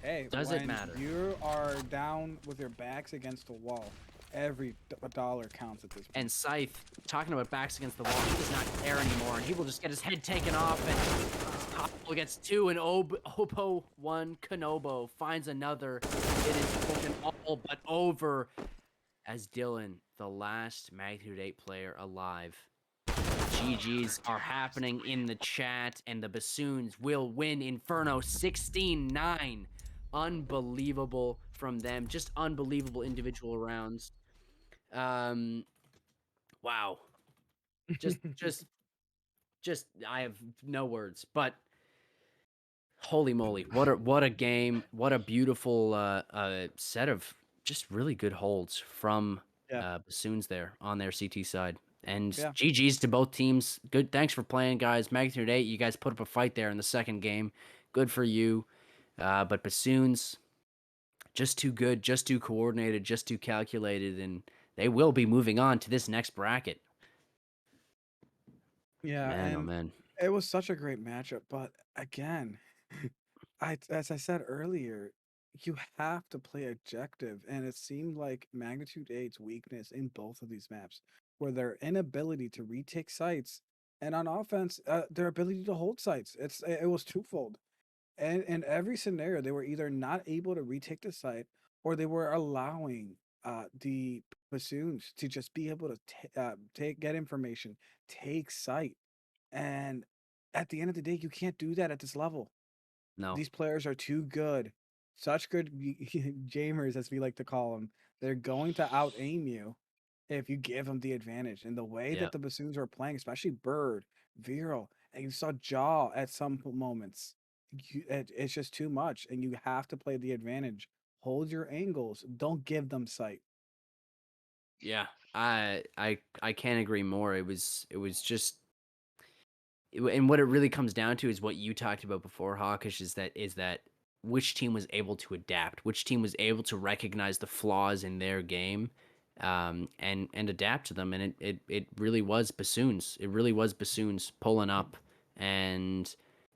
Hey, Does it matter? You are down with your backs against the wall, every dollar counts at this point. And Scythe, talking about backs against the wall, he does not care anymore, and he will just get his head taken off, and Kyle gets 2, and Obo 1, Kanobo finds another. It is looking all but over as Dylan, the last Magnitude 8 player alive. GGs are happening in the chat, and the Bassoons will win Inferno 16-9. Unbelievable from them. Just unbelievable individual rounds. Wow. Just I have no words, but holy moly, what a game. What a beautiful set of just really good holds from Bassoons there on their CT side. And GG's to both teams. Good. Thanks for playing, guys. Magnitude 8, you guys put up a fight there in the second game. Good for you. But Bassoons, just too good, just too coordinated, just too calculated, and they will be moving on to this next bracket. Yeah, Man, oh and man. it was such a great matchup, but again, as I said earlier, you have to play objective, and it seemed like Magnitude Eight's weakness in both of these maps were their inability to retake sites, and on offense, their ability to hold sites. It was twofold. And in every scenario, they were either not able to retake the site or they were allowing the bassoons to just be able to get information, take sight. And at the end of the day, you can't do that at this level. No. These players are too good, such good jamers, as we like to call them. They're going to out aim you if you give them the advantage. And the way Yeah. that the bassoons were playing, especially Bird, Viral, and you saw Jaw at some moments, it's just too much. And you have to play the advantage. Hold your angles. Don't give them sight. Yeah. I can't agree more. It was just and what it really comes down to is what you talked about before, Hawkish, is that which team was able to adapt, which team was able to recognize the flaws in their game, and adapt to them. And it really was Bassoons. It really was Bassoons pulling up and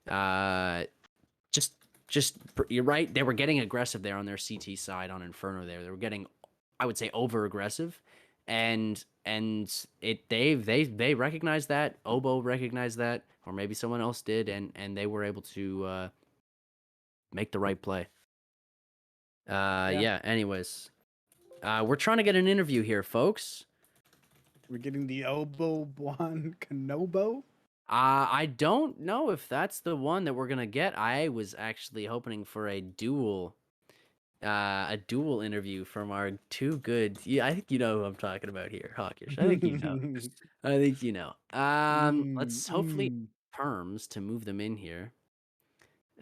uh, just just you're right. They were getting aggressive there on their CT side on Inferno. There, they were getting, I would say, over aggressive, and they recognized that. Obo recognized that, or maybe someone else did, and they were able to make the right play. Yeah, Yeah. Anyways, we're trying to get an interview here, folks. we're getting the Obo One Kanobo. I don't know if that's the one that we're gonna get. I was actually hoping for a dual interview from our two good. Yeah, I think you know who I'm talking about here, Hawkish. I think you know. I think you know. Let's hopefully Mm. perms to move them in here.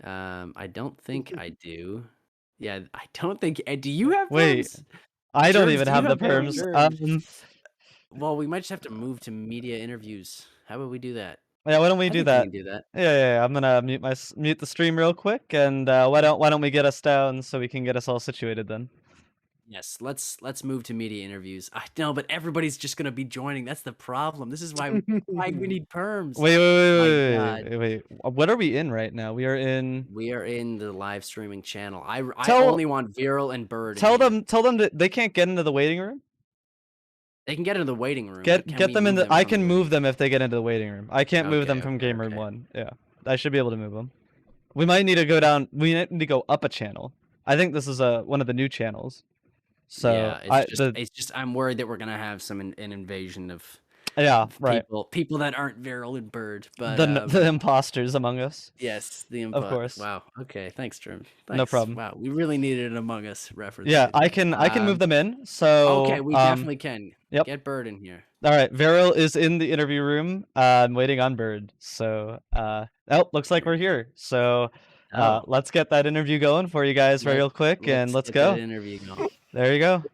I don't think I do. Yeah, I don't think. Do you have Wait, perms? I don't Germs, even do you have the have Hey, perms? perms. germs. Well, we might just have to move to media interviews. How about we do that? Yeah, why don't we I do think we that? can do that. Yeah, yeah, yeah. I'm gonna mute the stream real quick, and why don't we get us down so we can get us all situated then? Yes, let's move to media interviews. I know, but everybody's just gonna be joining. That's the problem. This is why we need perms. Wait, wait, My wait, wait, God. wait, wait, wait. What are we in right now? We are in. We are in the live streaming channel. I Tell only want Viral and Bird in tell here. them tell them that they can't get into the waiting room. They can get into the waiting room, but Get can get we them in move the. them I from the can waiting move room? them if they get into the waiting room. I can't move them Okay, from okay, game room okay. 1. Yeah, I should be able to move them. We might need to go down. We need to go up a channel. I think this is one of the new channels. So Yeah, I the it's just I'm worried that we're gonna have an invasion of yeah, right. people that aren't Viral and Bird. But The imposters among us, yes, the of input. course. Wow. Okay, thanks, Trim. No Thanks. problem. Wow, we really needed an Among Us reference Yeah, right I there. can move them in. Okay, So we definitely can yep. get Bird in here. All right, Viral is in the interview room. I'm waiting on Bird. So oh, looks like we're here. So Oh, let's get that interview going for you guys let real quick, and let's let's get that go. interview going. There you go.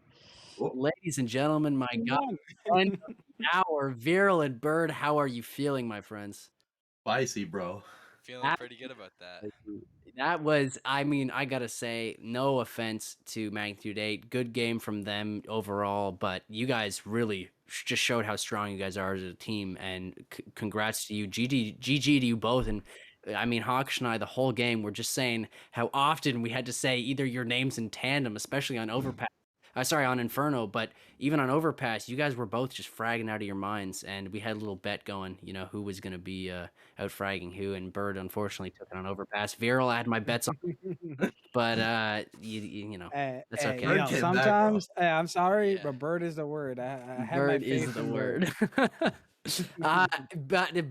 Ladies and gentlemen, my God, One. end of the hour, Viral and Bird, how are you feeling, my friends? Spicy, bro. Feeling That pretty good about that. that was, I mean, I gotta say, no offense to Magnitude 8. Good game from them overall, but you guys really just showed how strong you guys are as a team, and congrats to you. GG to you both. And I mean, Hawks and I, the whole game, were just saying how often we had to say either your names in tandem, especially on Overpass. Sorry, on Inferno, but even on Overpass, you guys were both just fragging out of your minds, and we had a little bet going, who was going to be out fragging who, and Bird unfortunately took it on Overpass. Viral, I had my bets on, but that's Hey, okay. Bird yo, came back, bro. sometimes, I'm sorry, Yeah. but bird is the word. I have my Bird is faith the in bird. word.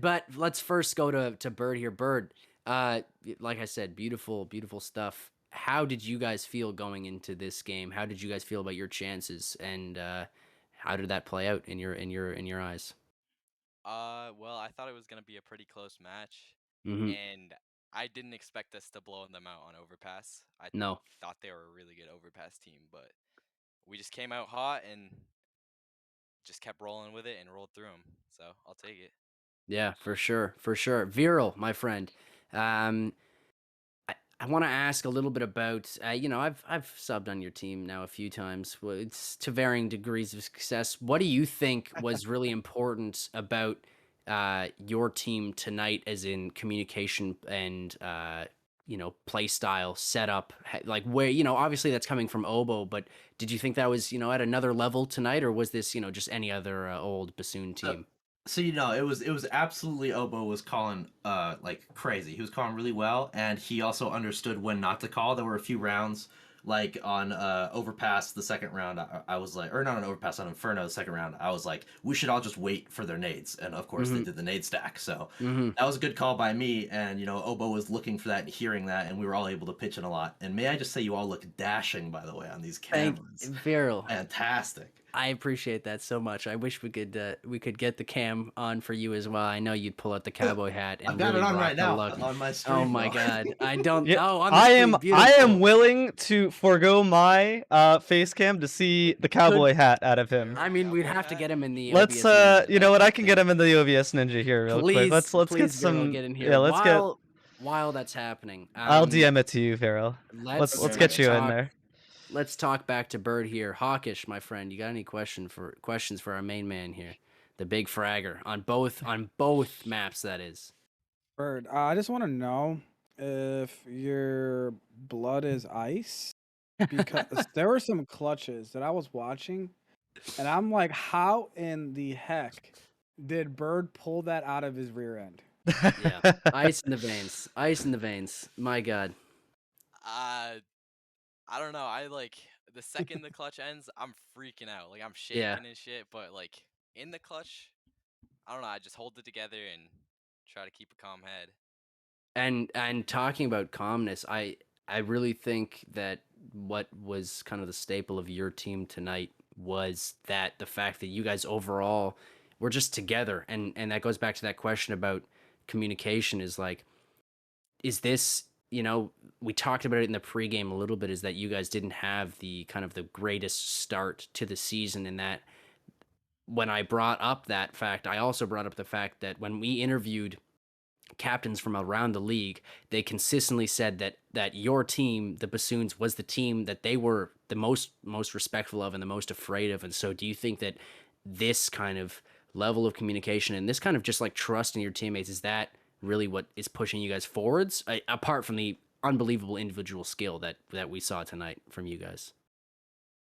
But let's first go to Bird here. Bird, like I said, beautiful stuff. How did you guys feel going into this game? How did you guys feel about your chances, and how did that play out in your eyes? Well, I thought it was gonna be a pretty close match, Hmm. and I didn't expect us to blow them out on Overpass. I No. thought they were a really good Overpass team, but we just came out hot and just kept rolling with it and rolled through them. So I'll take it. Yeah, for sure, for sure. Viral, my friend. Um, I want to ask a little bit about, I've subbed on your team now a few times. Well, it's to varying degrees of success. What do you think was really important about your team tonight, as in communication and play style, setup? Like where obviously that's coming from Obo, but did you think that was at another level tonight, or was this just any other old bassoon So, team? it was absolutely Obo was calling like crazy. He was calling really well, and he also understood when not to call. There were a few rounds like on Overpass the second round. I was like, or not on Overpass, on Inferno the second round. I was like, we should all just wait for their nades, and of course they Mm-hmm. did the nade stack. So Mm-hmm. that was a good call by me, and Obo was looking for that and hearing that, and we were all able to pitch in a lot. And may I just say, you all look dashing, by the way, on these Thank cameras. Viral. Fantastic. I appreciate that so much. I wish we could get the cam on for you as well. I know you'd pull out the cowboy hat I've and got it really on rock right the now look. on my Oh stream, my though. god. I don't Yeah, Oh, on the I am stream. I am Beautiful. willing to forego my face cam to see the Could cowboy hat out of him. I Viral mean, we'd cowboy have to hat. get him in the Let's OBS Ninja. you know That's what, I the can get thing. him in the OBS Ninja here real quick. Please, Let's get please, Viral, some, get in here. yeah, let's get, While that's happening, I'll DM it to you, Farrell. let's Let's Okay, get let's you in talk there. let's talk back to Bird here. Hawkish, my friend, you got any questions for our main man here? The big fragger on both maps, that is. Bird, I just want to know if your blood is ice, because there were some clutches that I was watching, and I'm like, how in the heck did Bird pull that out of his rear end? Yeah. Ice in the veins. Ice in the veins. My god. Uh, I don't know. I like the second the clutch ends, I'm freaking out. Like I'm Yeah. shaking and shit. But like in the clutch, I don't know. I just hold it together and try to keep a calm head. And talking about calmness, I really think that what was kind of the staple of your team tonight was that the fact that you guys overall were just together, and that goes back to that question about communication. Is like, is this, we talked about it in the pregame a little bit, is that you guys didn't have the kind of the greatest start to the season, and that when I brought up that fact, I also brought up the fact that when we interviewed captains from around the league, they consistently said that your team, the Basoons, was the team that they were the most respectful of and the most afraid of. And so, do you think that this kind of level of communication and this kind of just like trust in your teammates, is that really what is pushing you guys forwards, apart from the unbelievable individual skill that we saw tonight from you guys?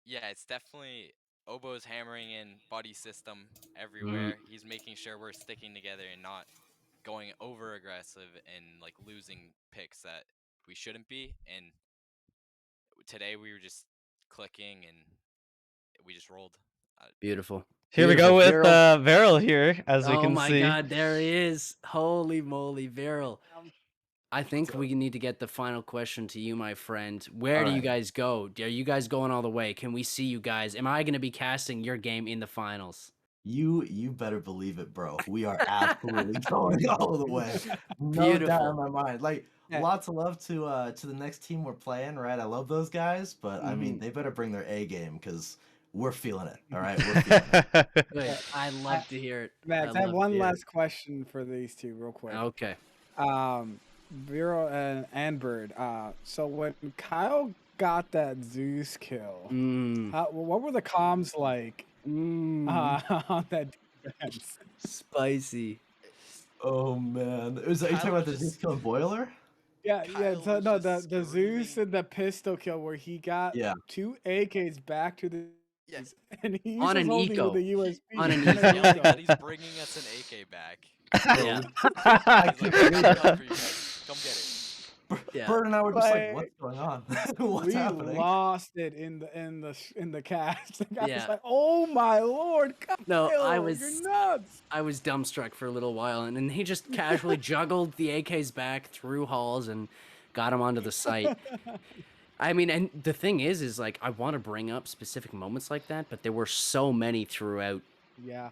Yeah, it's definitely Obo's hammering in buddy system Mm-hmm. everywhere. He's making sure we're sticking together and not going over aggressive and like losing picks that we shouldn't be. And today we were just clicking and we just rolled. Beautiful. Here we go Beautiful. with Viral. Varel here, as we Oh can my see. god, there he is. Holy moly, Viral. I think So, we need to get the final question to you, my friend. all Where do you right. guys go? Are you guys going all the way? Can we see you guys? Am I going to be casting your game in the finals? You better believe it, bro. We are absolutely going all the way. No doubt in Beautiful. my mind. Like Yeah. lots of love to the next team we're playing, right? I love those guys, but I mean Mhm. they better bring their A game because we're feeling it. All right, we're feeling it. Good. I I, love to hear it. I Max, I have love to one hear it. last question for these two, real quick. Okay. Vero and Bird. So when Kyle got that Zeus kill, Mmm. what were the comms like Mmm. on that defense? Spicy. Oh man. Are you talking Kyle about was the Zeus just killing Boiler? Yeah, yeah. Kyle So was no, just the Zeus screaming. and the pistol kill where he got Yeah. 2 AKs back to the Yeah, and he's On just an holding with eco. the On USB an he's on an eco. yelling that eco. he's bringing us an AK back. Yeah. Bro, I He's like, I got a gun for you guys. Come get it. Yeah. Bird and I were just like, what's Like going on? What's we happening? lost it in the cast. The guy was Yeah. like, "Oh my lord, No, Kyle, you're nuts!" I was dumbstruck for a little while, and then he just casually juggled the AKs back through halls and got him onto the site. I mean, and the thing is like, I want to bring up specific moments like that, but there were so many Yeah.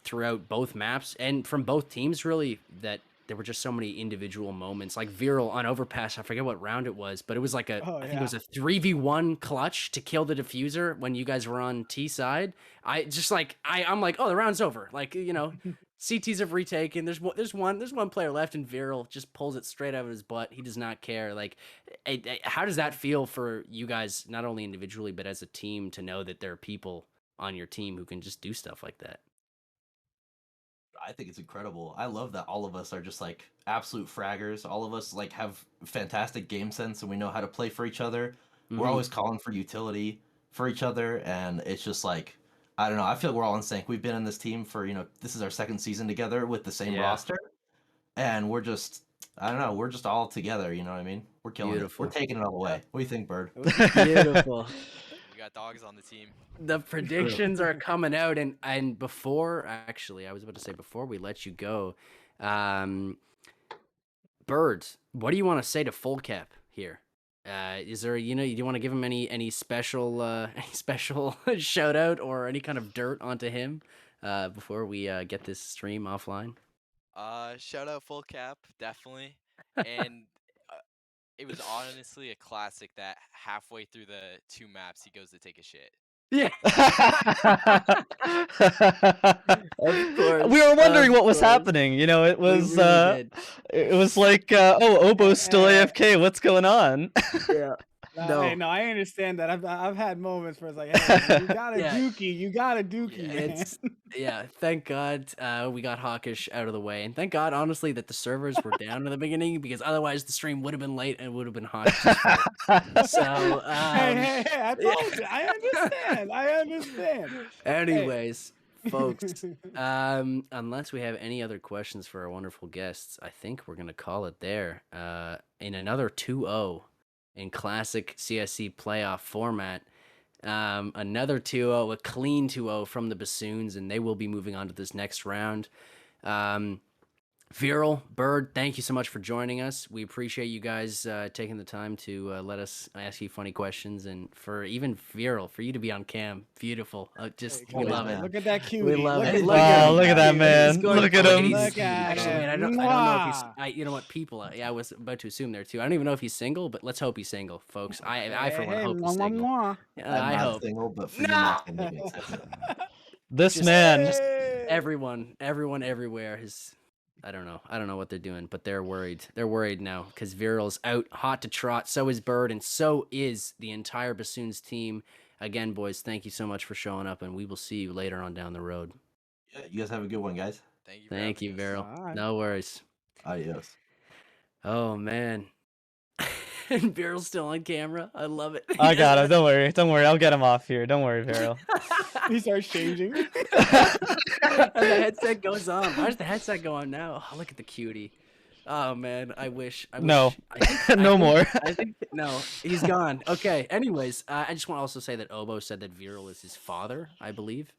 throughout both maps and from both teams, really, that there were just so many individual moments. Like Viral on Overpass, I forget what round it was, but it was like Oh I think it yeah. was a 3v1 clutch to kill the diffuser when you guys were on T side. I just like I'm like, oh, the round's over. Like, CTs have retaken. There's one player left, and Viral just pulls it straight out of his butt. He does not care. Like, how does that feel for you guys, not only individually but as a team, to know that there are people on your team who can just do stuff like that? I think it's incredible. I love that all of us are just like absolute fraggers. All of us like have fantastic game sense and we know how to play for each other. We're Mhm. always calling for utility for each other, and it's just like I don't know. I feel like we're all in sync. We've been in this team for this is our second season together with the same Yeah. roster, and we're just I don't know. We're just all together. You know what I mean? We're killing it. We're Beautiful. taking it all away. What do you think, Bird? Beautiful. We got dogs on the team. The True. predictions are coming out, and before, actually, I was about to say, before we let you go, um, Bird, what do you want to say to Full Cap here? Is there, do you want to give him any special any special shout out or any kind of dirt onto him before we get this stream offline? Shout out Full Cap, definitely. And uh, it was honestly a classic that halfway through the 2 maps he goes to take a shit. Yeah. Of We course, were wondering of what was course. happening. You know, We really did. it was like, oh, Obo's still Eh, AFK. What's going on? Yeah. No, hey, No. no, I understand that. I've had moments where it's like, hey, you got a Yeah. dookie, you got a dookie, Yeah. man. It's yeah, thank God we got Hawkish out of the way. And thank God, honestly, that the servers were down in the beginning, because otherwise the stream would have been late and it would have been Hawkish's fault. So, Hey, I yeah. told you. I understand. I understand. Hey. Anyways, folks, unless we have any other questions for our wonderful guests, I think we're going to call it there. In another 2-0 in classic CSC playoff format. Another 2-0, a clean 2-0 from the Basoons, and they will be moving on to this next round. Viral, Bird, thank you so much for joining us. We appreciate you guys taking the time to let us ask you funny questions, and for even Viral, for you to be on cam, beautiful. Hey, We come Always, love it. on. man. Look at that We cutie. love Look it. at Look at that Oh, him. look at that cutie. He's man. gorgeous. Look at Look at him. he's Look at actually wait. him. I don't know if he's. Mwah. You know what, people? I was about to assume there too. I don't even know if he's single, but let's hope he's single, folks. I for Hey, one hey, hope he's mwah, single. mwah, I'm I not hope. single, but for you No. masculine idiots, yes. This Just man. Hey. everyone everywhere is. I don't know. I don't know what they're doing, but they're worried. They're worried now because Viral's out hot to trot. So is Bird, and so is the entire Bassoons team. Again, boys, thank you so much for showing up, and we will see you later on down the road. Yeah, you guys have a good one, guys. Thank you for Thank having you, us. Viral. All right. No worries. Adios. Oh man. And Viral's still on camera. I love it. I got him. Don't worry. Don't worry. I'll get him off here. Don't worry, Vero. He starts changing. And the headset goes on. Why does the headset go on now? Oh, look at the cutie. Oh man, I wish. No. I think. No more. I think. No, he's gone. Okay. Anyways, I just want to also say that Obo said that Viral is his father, I believe.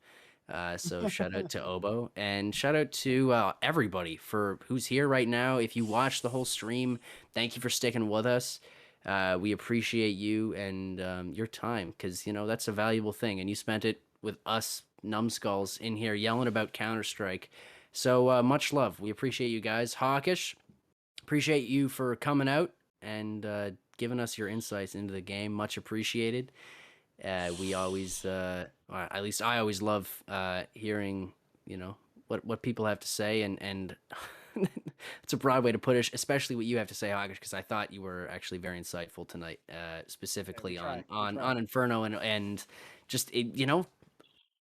So shout out to Obo, and shout out to everybody for who's here right now. If you watched the whole stream, thank you for sticking with us. We appreciate you and your time, because that's a valuable thing, and you spent it with us numbskulls in here yelling about Counter Strike. So much love. We appreciate you guys. Hawkish, appreciate you for coming out and giving us your insights into the game. Much appreciated. We always, or at least I always love hearing, what people have to say, and it's a broad way to put it, especially what you have to say, Hawkish, because I thought you were actually very insightful tonight, We specifically try. on We on try. on Inferno, and just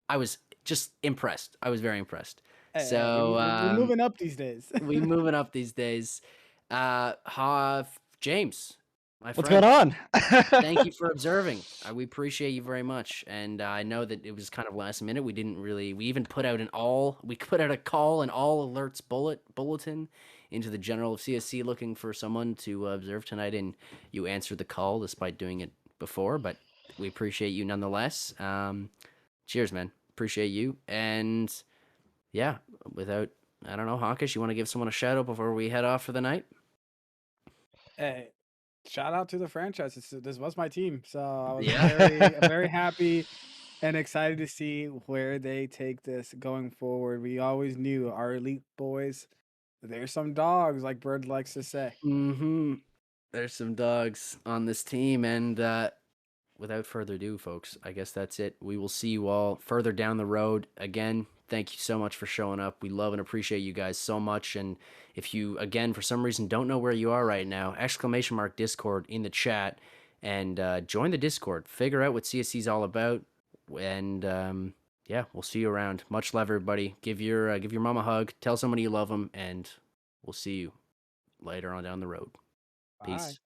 I was just impressed. I was very impressed. Hey, So we're moving up these days. we moving up these days. James, my What's going friend, on? thank you for observing. We appreciate you very much. And I know that it was kind of last minute. We didn't really. We even put out we put out a call and all alerts bulletin into the general of CSC looking for someone to observe tonight, and you answered the call despite doing it before. But we appreciate you nonetheless. Cheers, man. Appreciate you. And yeah, without I don't know, Hawkish, you want to give someone a shout out before we head off for the night? Hey, shout out to the franchise. This was my team, so I was Yeah. very happy and excited to see where they take this going forward. We always knew our elite boys. There's some dogs, like Bird likes to say. Mm-hmm. There's some dogs on this team, and without further ado, folks, I guess that's it. We will see you all further down the road. Again, thank you so much for showing up. We love and appreciate you guys so much. And if you, again, for some reason, don't know where you are right now, exclamation mark Discord in the chat and join the Discord. Figure out what CSC is all about. And yeah, we'll see you around. Much love, everybody. Give your mom a hug. Tell somebody you love them, and we'll see you later on down the road. Bye. Peace.